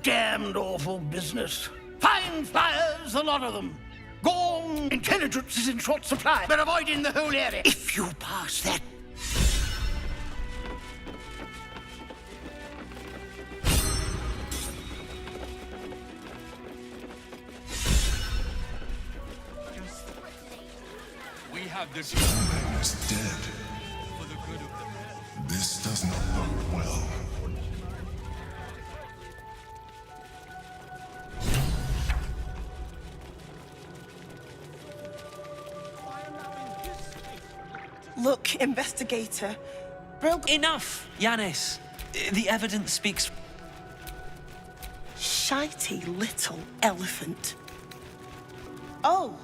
Damned awful business. Fine flyers, a lot of them. Gone. Intelligence is in short supply. We're avoiding the whole area. If you pass that... We have the Man is dead. for the good of the This This does not bode well. Look, investigator. Enough, Yanis. The evidence speaks. Shitey little elephant. Oh,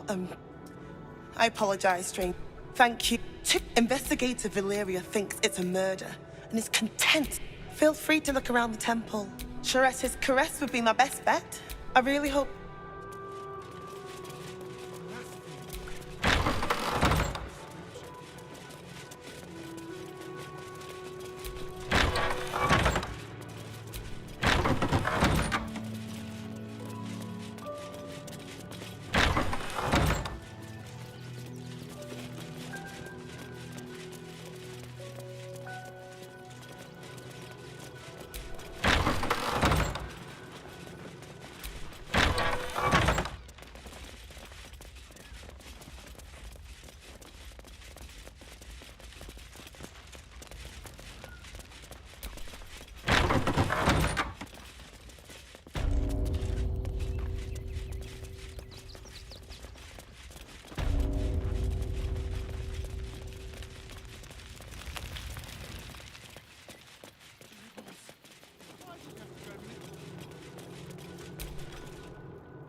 I apologize, stranger. Thank you. Investigator Valeria thinks it's a murder and is content. Feel free to look around the temple. Charette's caress would be my best bet. I really hope.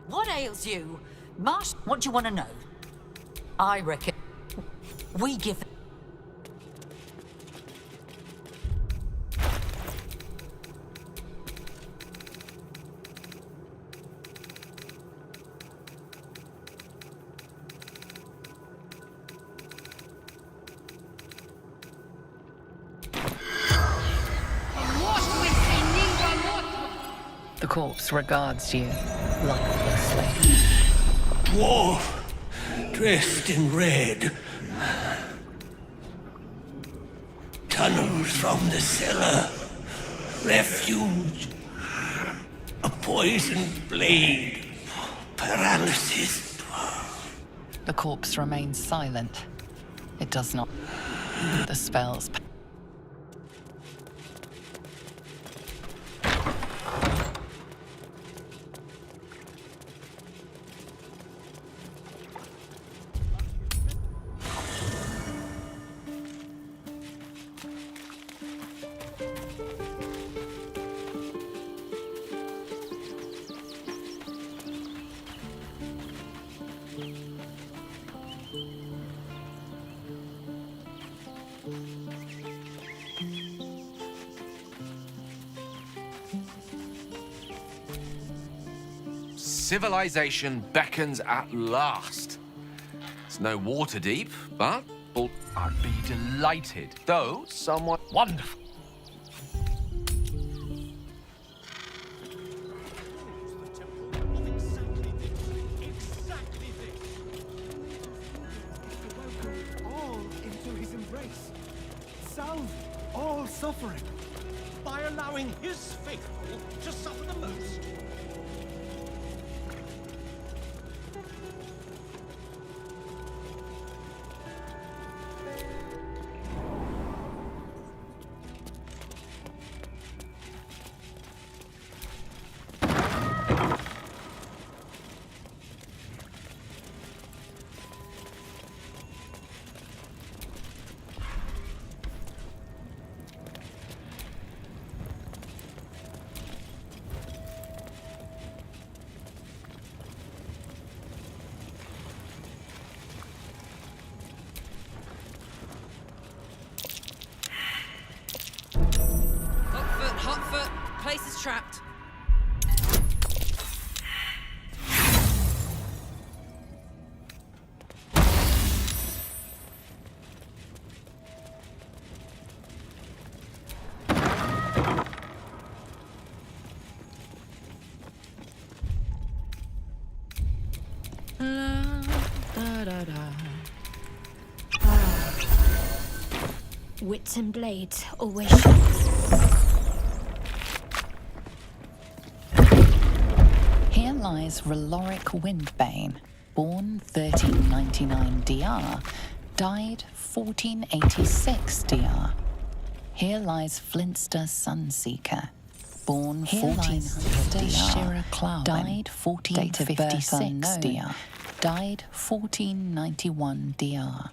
What ails you? Marsh, what do you want to know? I reckon we give... The corpse regards you lifelessly. Dwarf, dressed in red. Tunnels from the cellar. Refuge. A poisoned blade. Paralysis. The corpse remains silent. It does not. The spells. Civilization beckons at last. It's no water deep, but I'd be delighted, though somewhat wonderful. All into his embrace. Salve all suffering. By allowing his faithful to suffer the most. Hot foot. Place is trapped. Wits and blades always sharp. Here lies Raloric Windbane, born 1399 DR, died 1486 DR. Here lies Flintster Sunseeker, born 1400 Shira Clowen, died 1456 DR, died 1491 DR.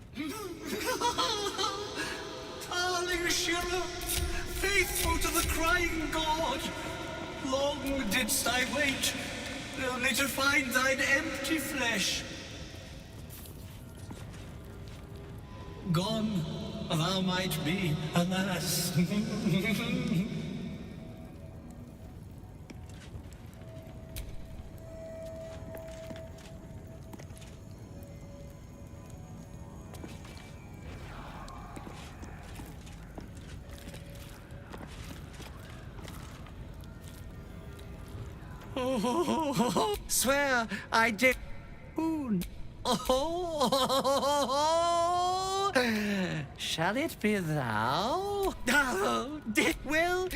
Darling Shira, faithful to the crying god, long didst I wait, only to find thine empty flesh. Gone, thou might be, alas. Swear I did. Shall it be thou? Oh, will.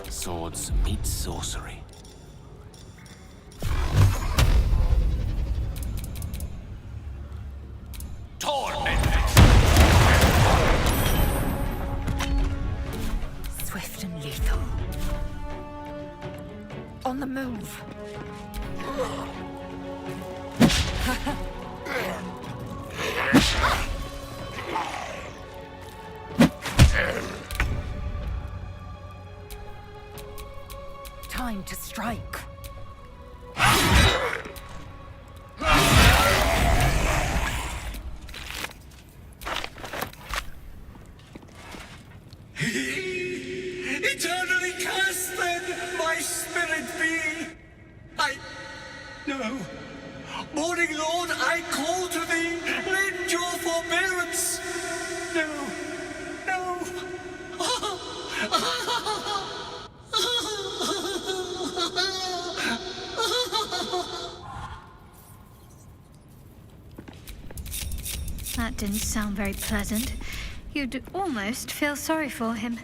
Swords meet sorcery. Swift and lethal. On the move. Time to strike. Eternally cursed then, my spirit be. No. Morning Lord, I call to thee, lend your forbearance. No. That didn't sound very pleasant. You'd almost feel sorry for him.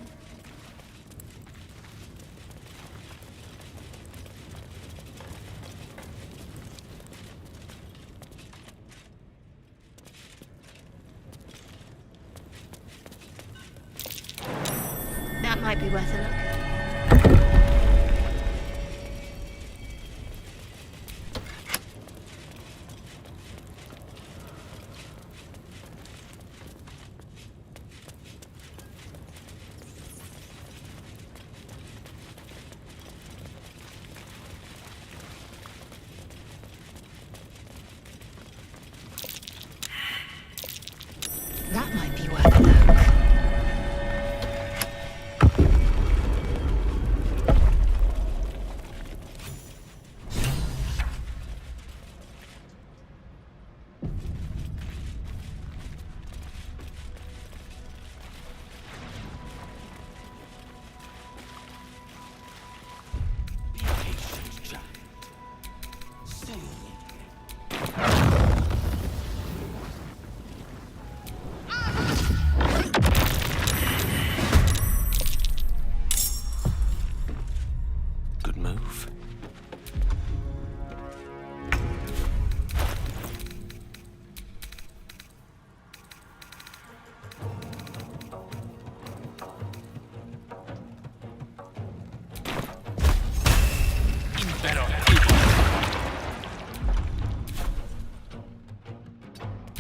That might be worth a look. That might be worth a look. Good move.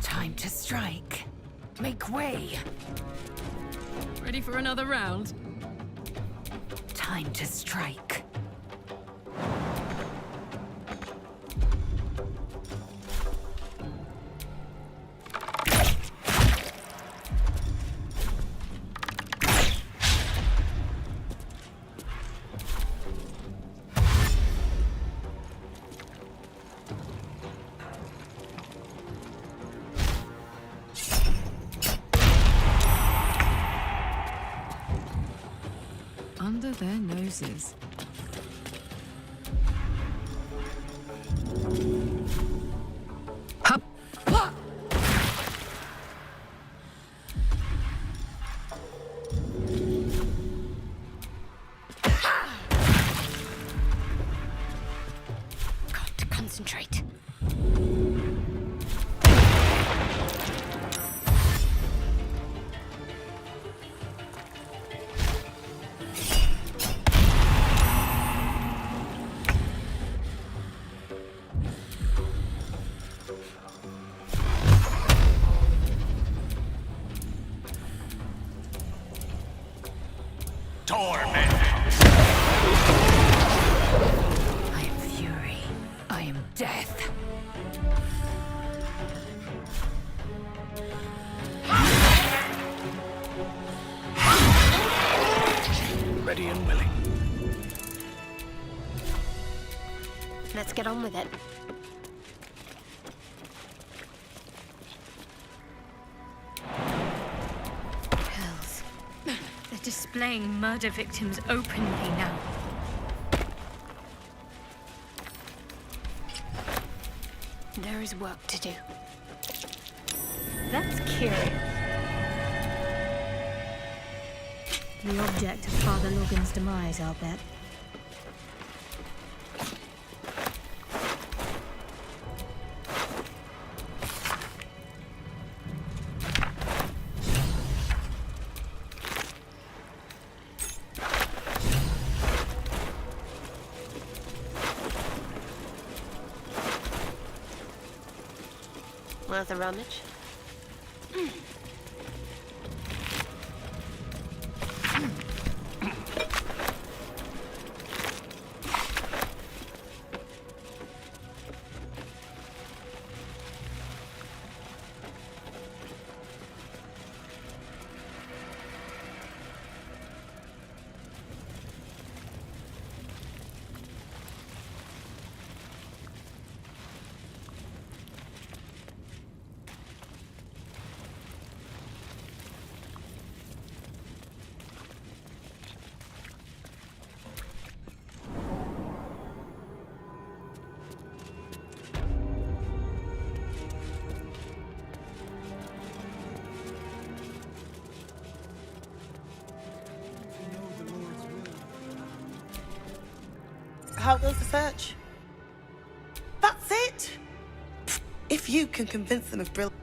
Time to strike. Make way. Ready for another round? Time to strike. bruises. Got to concentrate. I am fury. I am death. Ready and willing. Let's get on with it. Girls, they're displaying murder victims openly now. There is work to do. That's curious. The object of Father Logan's demise, I'll bet. Worth a rummage? How goes the search? That's it? If you can convince them of brilliant.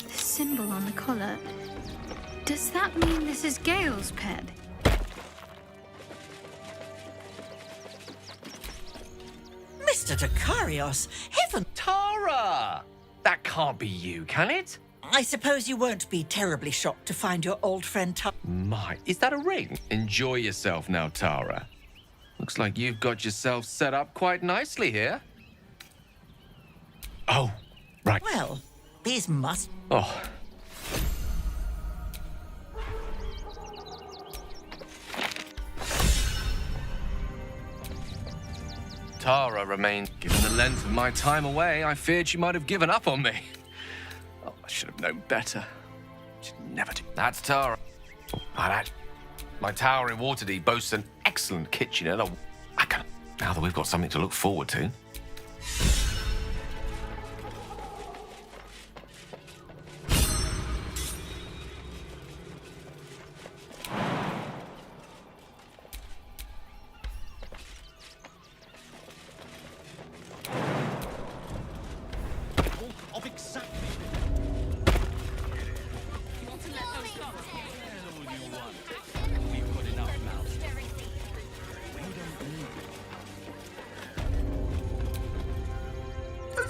The symbol on the collar. Does that mean this is Gale's pet? Mr. Dakarios, heaven... Tara! That can't be you, can it? I suppose you won't be terribly shocked to find your old friend My, is that a ring? Enjoy yourself now, Tara. Looks like you've got yourself set up quite nicely here. Oh, right. Well, these must... Oh. Tara remained. Given the length of my time away, I feared she might have given up on me. Oh, I should have known better. Should never do. That's Tara. My tower in Waterdeep boasts an excellent kitchen and now that we've got something to look forward to.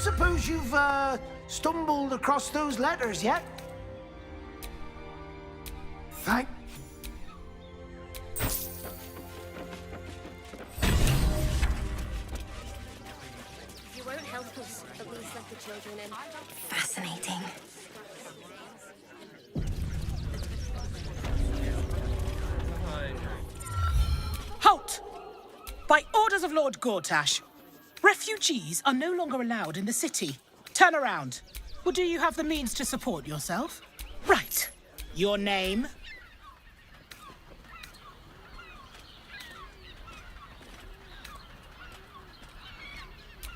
suppose you've, stumbled across those letters yet? Thank... You won't help us, at least let the children in. Fascinating. Halt! By orders of Lord Gortash, refugees are no longer allowed in the city. Turn around. Or do you have the means to support yourself? Right. Your name?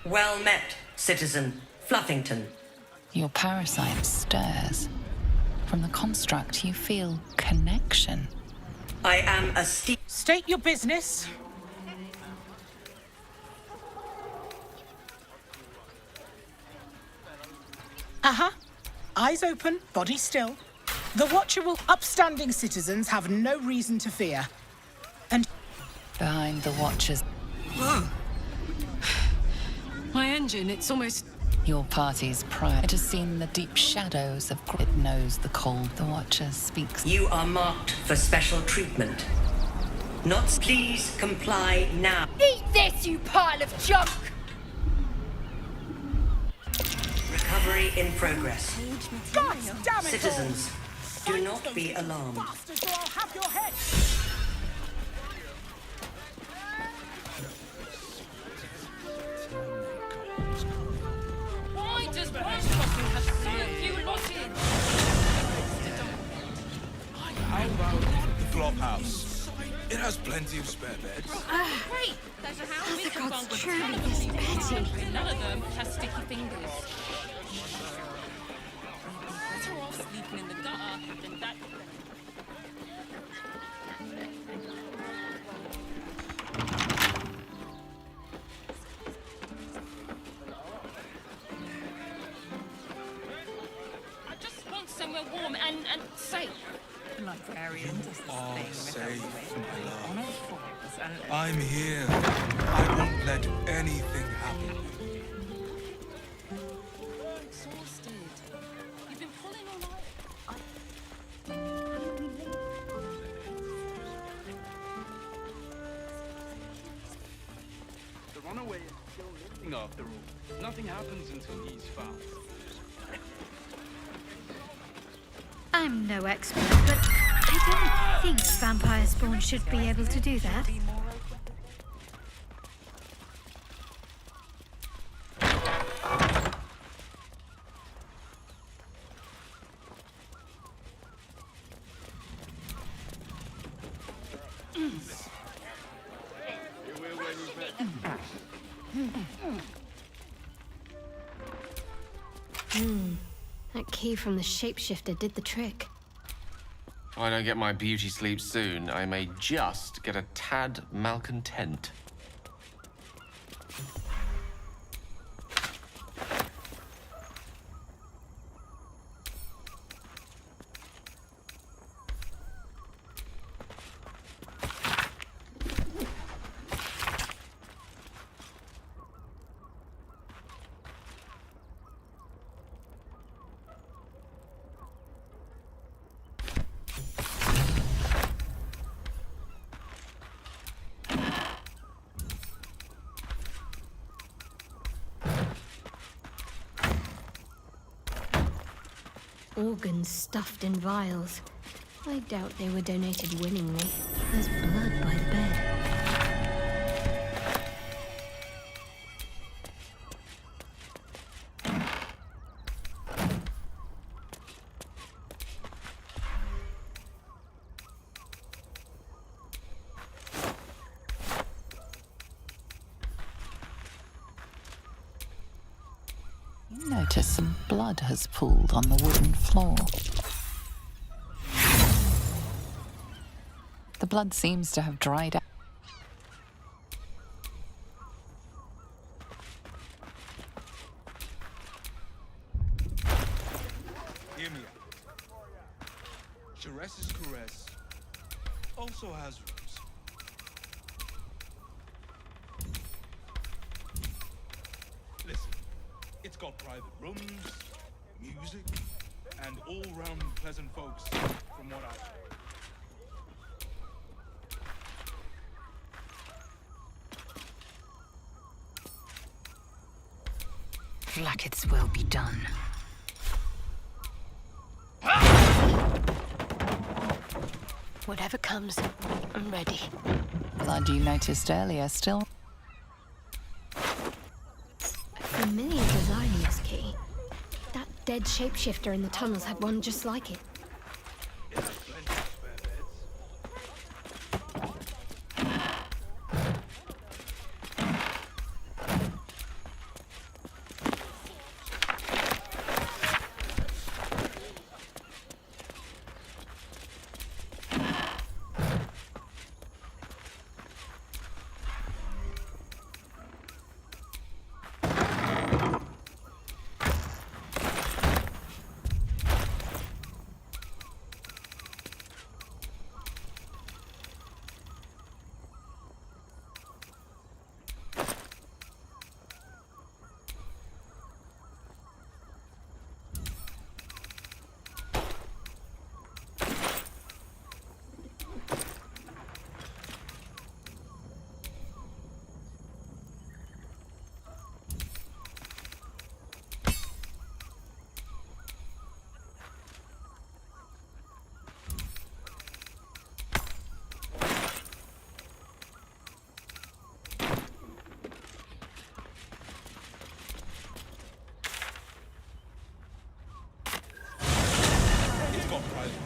Well met, citizen Fluffington. Your parasite stirs. From the construct, you feel connection. I am a State your business. Eyes open, body still. The Watcher will... Upstanding citizens have no reason to fear. And... Behind the Watchers... Whoa. My engine, it's almost... Your party's pride. It has seen the deep shadows of... It knows the cold. The Watcher speaks... You are marked for special treatment. Not... Please comply now. Eat this, you pile of junk! Recovery in progress. God damn it! Citizens, do not be alarmed. Bastards, or I'll have your head! Why does West Crossing have so few lodgings? How about the Flophouse? It has plenty of spare beds. Great! There's a house with a God's bunk with truly none of this them petty. None of them has sticky fingers. Better off sleeping in the gutter than that. I just want somewhere warm and safe. Librarian does Oh, safe, my love. I'm here. I won't let anything happen. You're exhausted. You've been pulling all night. The runaway is still living after all. Nothing happens until he's found. I'm no expert, but I don't think vampire spawn should be able to do that. That key from the shapeshifter did the trick. If I don't get my beauty sleep soon, I may just get a tad malcontent. Organs stuffed in vials. I doubt they were donated willingly. There's blood by the bed. You notice some blood has pooled on the wooden floor. The blood seems to have dried out. Hear me out. Sharess's caress also has roots. Listen, It's got private rooms, music, and all-round pleasant folks, from what I've heard. Like will be done. Whatever comes, I'm ready. Blood you noticed earlier still. A familiar design in this key. That dead shapeshifter in the tunnels had one just like it.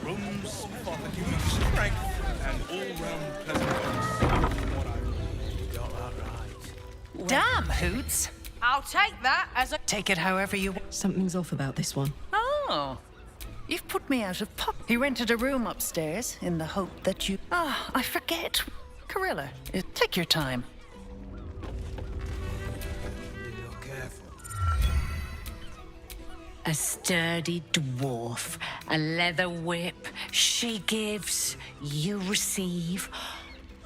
Rooms for the human strength and all-round pleasant folks. From what I've got that right. Damn, Hoots. I'll take that as a... Take it however you want. Something's off about this one. Oh, you've put me out of pop. He rented a room upstairs in the hope that you... I forget. Corilla, take your time. A sturdy dwarf, a leather whip. She gives, you receive.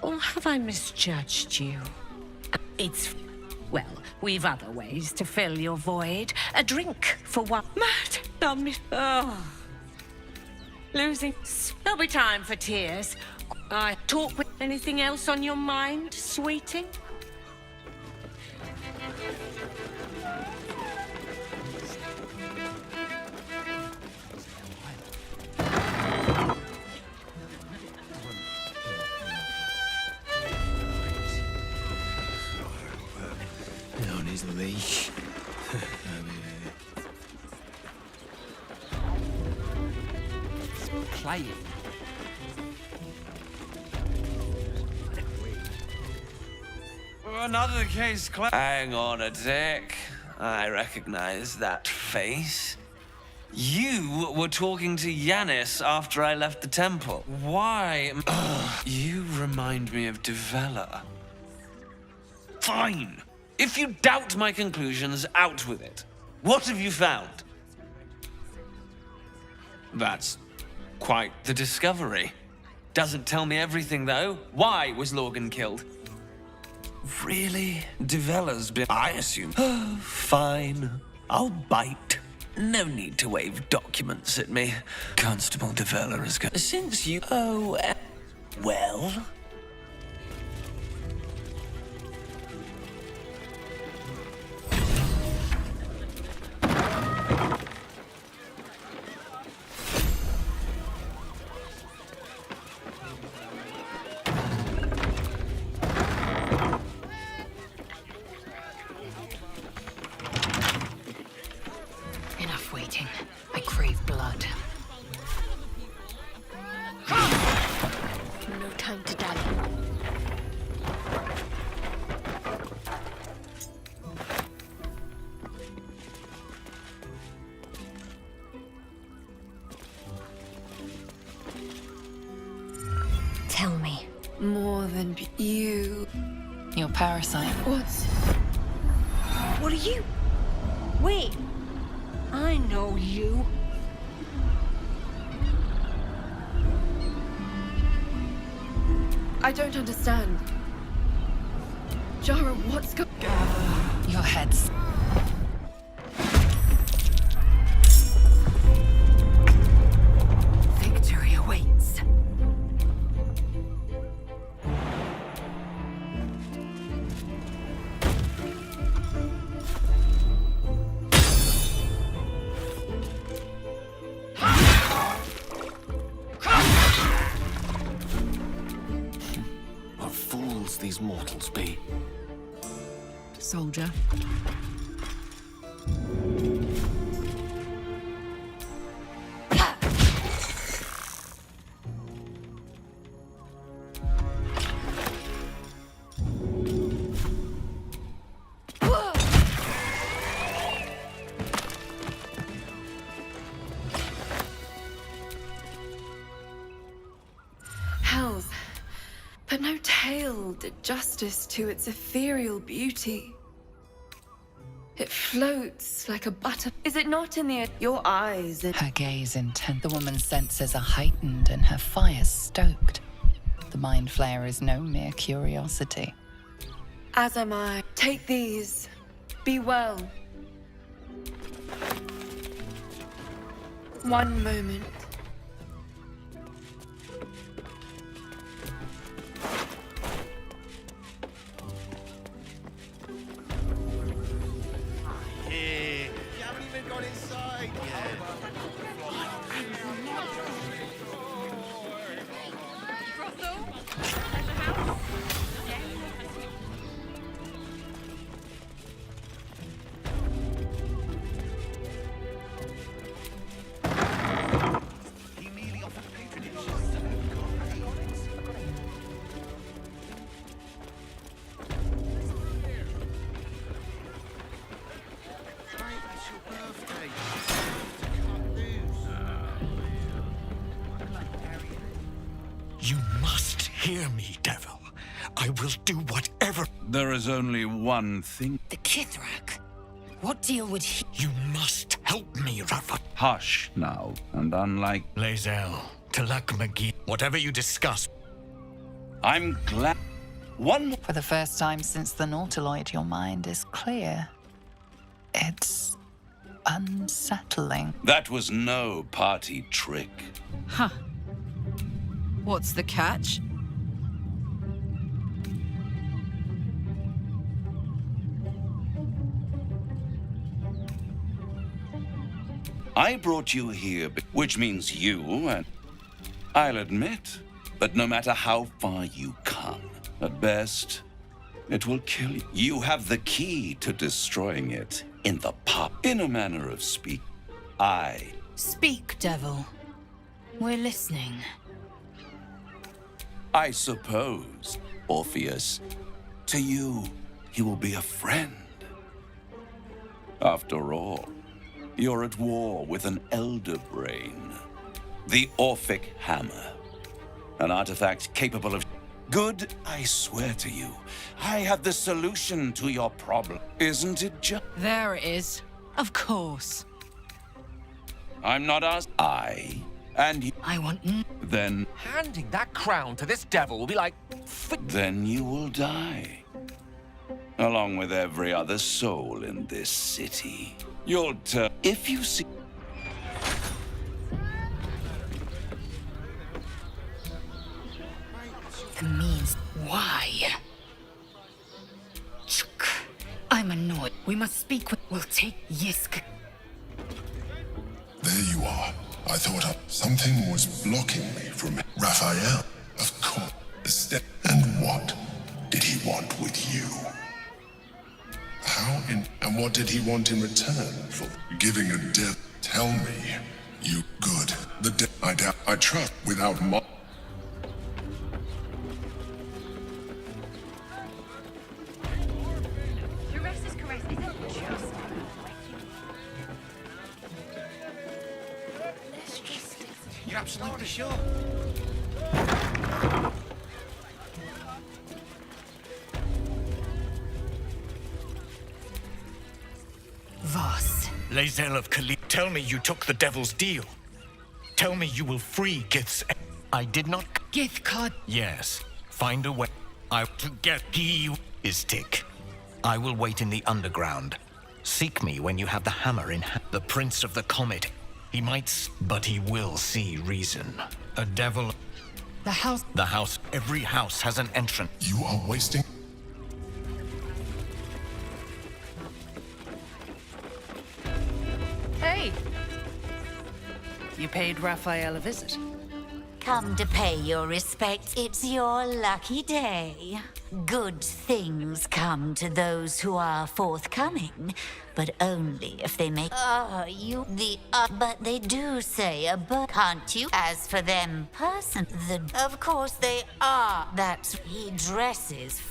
Or have I misjudged you? It's... Well, we've other ways to fill your void. A drink for one. Losing. There'll be time for tears. I talk with anything else on your mind, sweeting? On his leash. Play it. Another case. Hang on a sec. I recognize that face. You were talking to Yanis after I left the temple. Why? You remind me of Devella. Fine. If you doubt my conclusions, out with it. What have you found? That's quite the discovery. Doesn't tell me everything, though. Why was Lorgan killed? Really? Devella's been... I assume. Fine. I'll bite. No need to wave documents at me. Constable Devella is good. Since you... Oh, well... Enough waiting. I crave blood. No time to dally. Tell me. More than you. Your parasite. What are you? Wait. I know you. I don't understand. Jara, what's going on? Your head's... fools these mortals be. Soldier. Hells, but no tale did justice to its ethereal beauty. It floats like a butter. Is it not in the your eyes? Her gaze intent. The woman's senses are heightened and her fire stoked. The mind flayer is no mere curiosity. As am I. Take these. Be well. One moment. Yeah. You haven't even got inside yet. You must hear me, devil. I will do whatever. There is only one thing. The Kithrak. What deal would he... You must help me, Rafa. Hush now, and unlike Lae'zel, Talak McGee, whatever you discuss. I'm glad. One more. For the first time since the Nautiloid, your mind is clear. It's unsettling. That was no party trick. Huh. What's the catch? I brought you here, which means you, and I'll admit, but no matter how far you come, at best, it will kill you. You have the key to destroying it in the pub. In a manner of speak, Speak, devil. We're listening. I suppose, Orpheus, to you, he will be a friend. After all, you're at war with an elder brain. The Orphic Hammer. An artifact capable of... Good, I swear to you. I have the solution to your problem. Isn't it just... There it is. Of course. I'm not asked. And you... I want... Then... Handing that crown to this devil will be like... Then you will die. Along with every other soul in this city. You'll turn... If you see... The means. Why? Chuk. I'm annoyed. We must speak with... We'll take Yisk. There you are. I thought something was blocking me from Raphael. Of course. And what did he want with you? And what did he want in return for giving a death? Tell me. You good. The death I trust without You're absolutely sure? Voss. Lae'zel of Khalid, tell me you took the devil's deal. Tell me you will free Gith's... I did not... Githcard. Yes. Find a way. To get he is tick. I will wait in the underground. Seek me when you have the hammer in hand. The Prince of the Comet. He might, but he will see reason. A devil... The house... The house. Every house has an entrance. You are wasting... Hey! You paid Raphael a visit. Come to pay your respects. It's your lucky day. Good things come to those who are forthcoming, but only if they make. But they do say a bird, can't you? As for them of course they are. He dresses.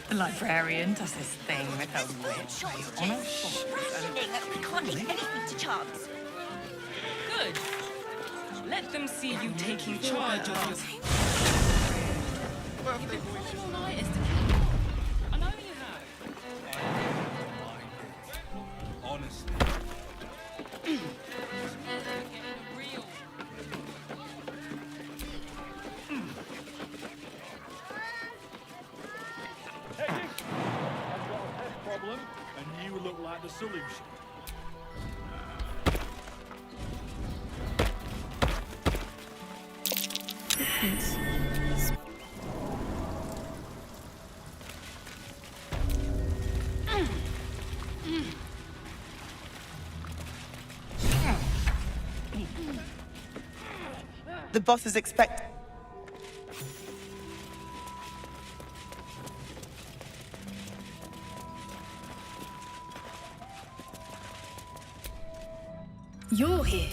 The librarian does this thing with her witch on her We can't leave anything to chance. Good. Let them see you taking charge of your... You've been pulling all-nighters to keep up. I know you have. Honestly. Problem, and you look like the solution. The boss is expect. You're here.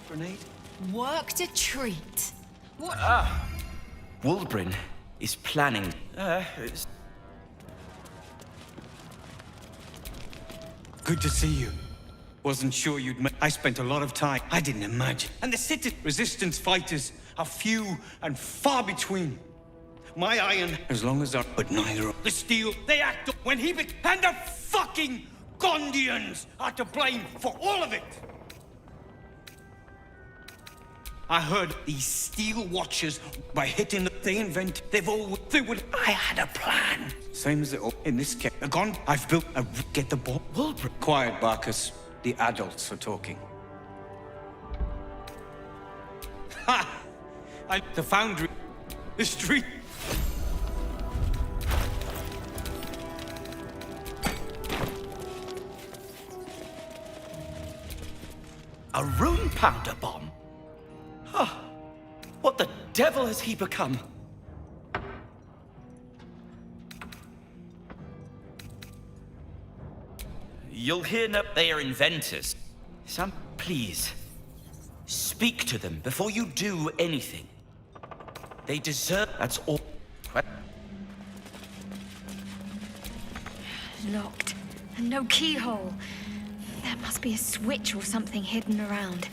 Grenade? Worked a treat. What? Wulbrin is planning. Good to see you. Wasn't sure you'd I spent a lot of time. I didn't imagine. And the city resistance fighters are few and far between. My iron, as long as but neither of the steel, they act when he and the fucking Gondians are to blame for all of it. I heard these steel watchers by hitting they I had a plan. Same as it in this case. I've built a get the ball. Quiet, Barkus. The adults are talking. Ha! The foundry. The street. A rune powder bomb? Huh. What the devil has he become? You'll hear they are inventors. Please, speak to them before you do anything. They deserve... That's all. Locked. And no keyhole. There must be a switch or something hidden around.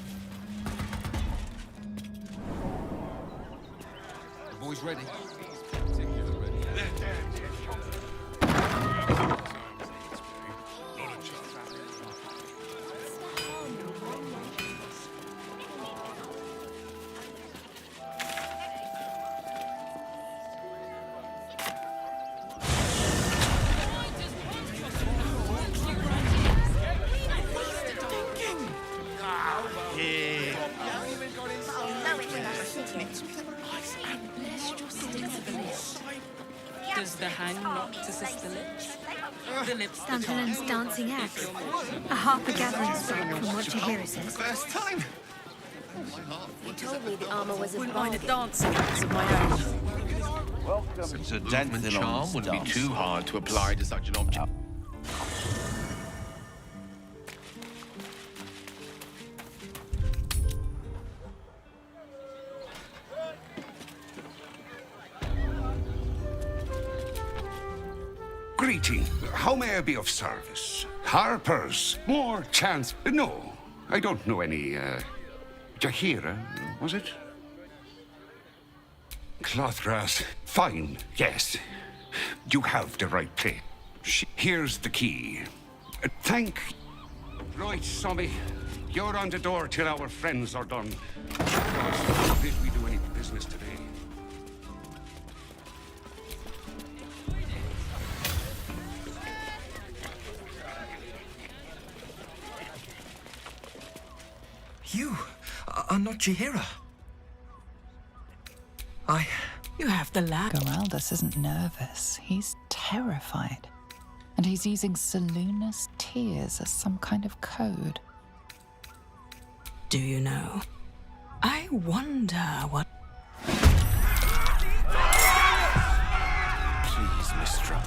The boys ready? Does the hand not assist the lips? The lips. Stanton's dancing axe. A harper gathering strike, from what Jahira says. First time. You told me the armor was a Wouldn't mind a bargain. dancing axe of my own. Since a movement charm wouldn't be too hard to apply to such an object. Greeting. How may I be of service? Harpers. More chance. No, I don't know any, Jahira, was it? Clothgrass. Fine, yes. You have the right place. Here's the key. Thank... Right, Sommy. You're on the door till our friends are done. Did we do any business today? You are not Jahira. You have the lab. Geraldus isn't nervous. He's terrified. And he's using Selûne's tears as some kind of code. Do you know? I wonder what... Please, Mistra.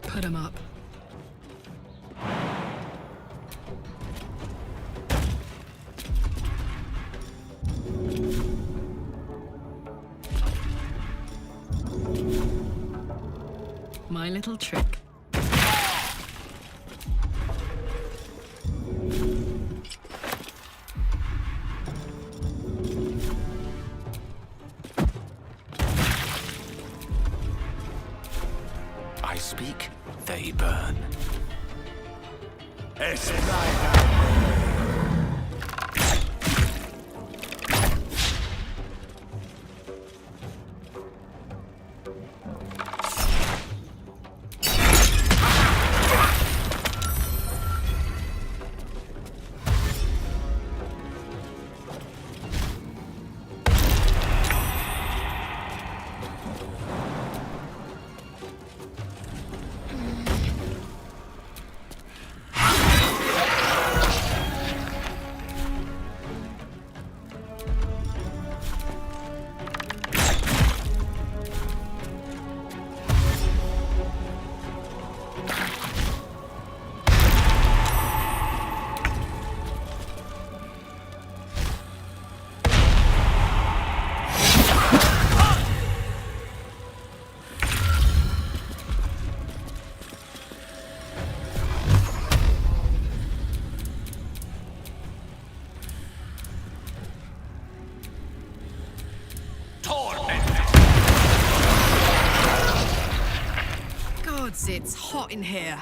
Put him up. My little trick. I speak, they burn. Gods, it's hot in here.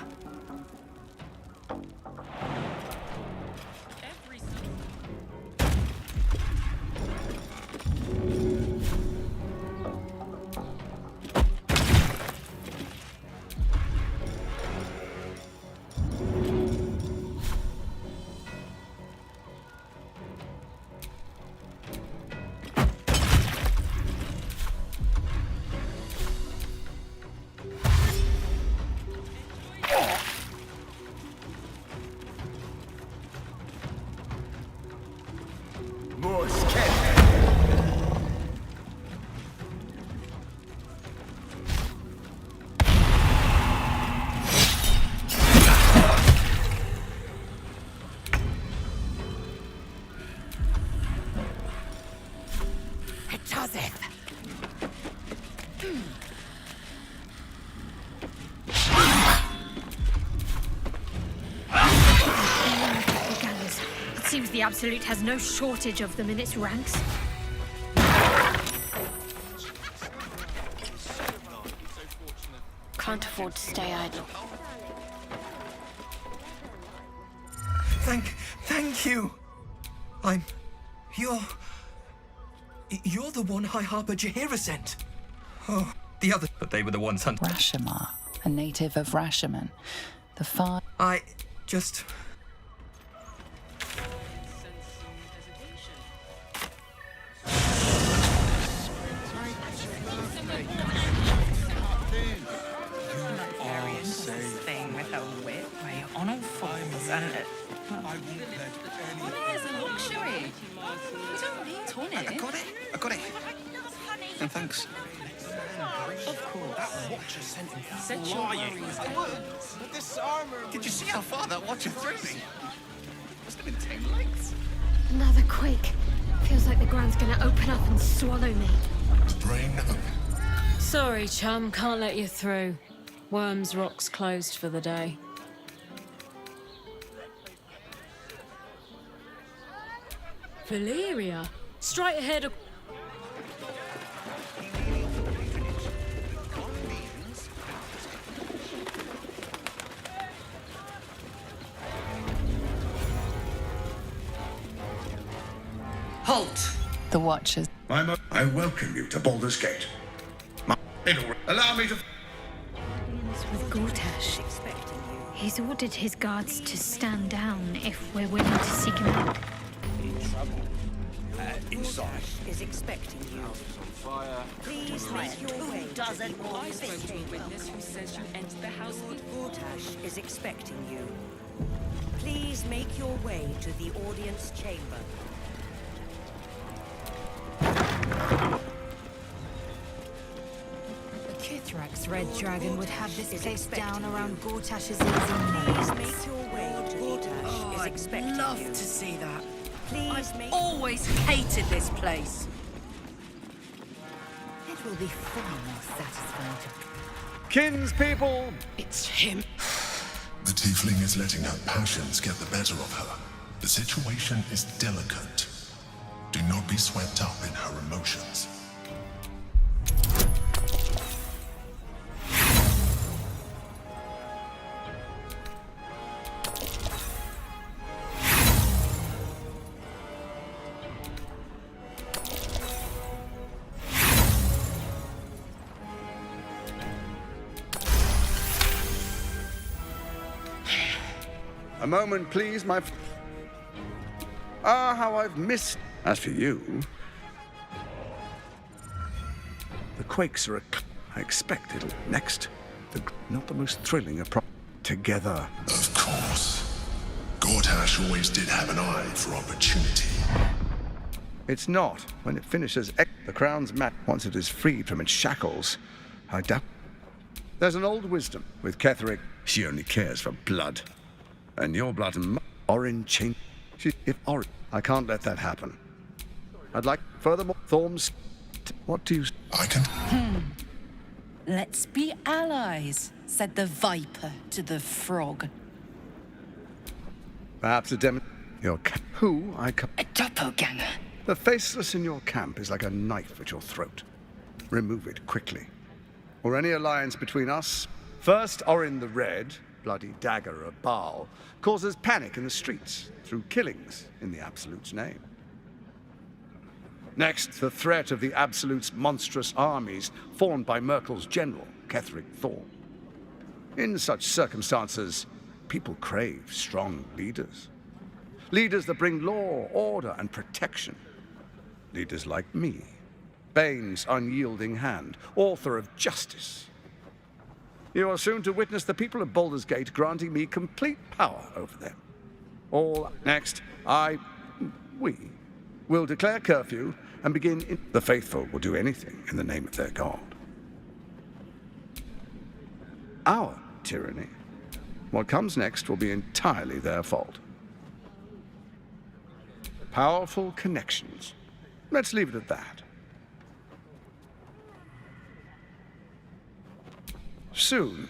It seems the Absolute has no shortage of them in its ranks. Can't afford to stay idle. Thank you. You're the one High Harper Jaheira sent. Oh, the other, but they were the ones hunting. Rashomar, a native of Rashomon. The far... I just... Thing with a whip where you're on all fours and it... There's a luxury. You don't need tonic. I got it. And thanks. Of course. That watcher sent me Set your worries I would, but this armor... Did you see how far that watcher threw me? having 10 legs. Another quake. Feels like the ground's gonna open up and swallow me. Brain open. Sorry, chum, can't let you through. Worms Rock's closed for the day. Valeria? Straight ahead of... Halt! The Watchers. I welcome you to Baldur's Gate. Allow me to... With Gortash. He's ordered his guards to stand down if we're willing to seek him out. In trouble. Inside. Is expecting you. Please make your way. Who doesn't want I to spoke to a chamber? witness who says you entered the house. Lord Gortash is expecting you. Please make your way to the audience chamber. Kithrak's Red Dragon would have this place down around Gortash's ears Please and make your way to Gortash is expecting you. Love to see that. Please I've make... always hated this place. It will be far more satisfying to... Kinspeople! It's him. The tiefling is letting her passions get the better of her. The situation is delicate. Do not be swept up in her emotions. A moment, please, my... how I've missed... As for you... The quakes are I expect it'll... Next, not the most thrilling of together. Of course. Gortash always did have an eye for opportunity. It's not. When it finishes, the crown's mat once it is freed from its shackles. I doubt... There's an old wisdom with Ketherick. She only cares for blood. And your blood and Orin chain. If Orin, I can't let that happen. I'd like furthermore. Thorms. What do you? I can. Let's be allies, said the viper to the frog. Perhaps a your who I A doppelganger. The faceless in your camp is like a knife at your throat. Remove it quickly, or any alliance between us. First, Orin the Red, bloody dagger of Baal, causes panic in the streets through killings in the Absolute's name. Next, the threat of the Absolute's monstrous armies formed by Merkel's general, Ketherick Thorn. In such circumstances, people crave strong leaders. Leaders that bring law, order, and protection. Leaders like me, Bane's unyielding hand, author of justice. You are soon to witness the people of Baldur's Gate granting me complete power over them. All next, we will declare curfew and begin the faithful will do anything in the name of their god. Our tyranny. What comes next will be entirely their fault. Powerful connections. Let's leave it at that. Soon.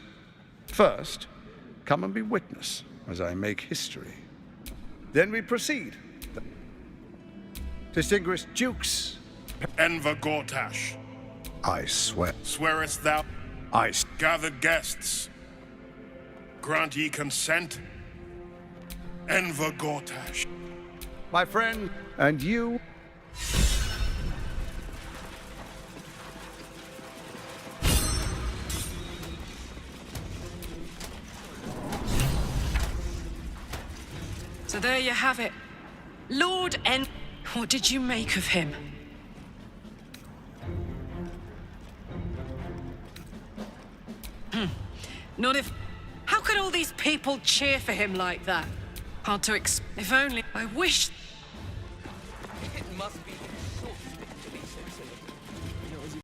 First, come and be witness as I make history. Then we proceed. Distinguished dukes. Enver Gortash. I swear. Swearest thou? I gathered guests. Grant ye consent? Enver Gortash. My friend, and you. So there you have it. Lord N. What did you make of him? Not if... How could all these people cheer for him like that? Hard to if only... I wish... It must be short to be so silly.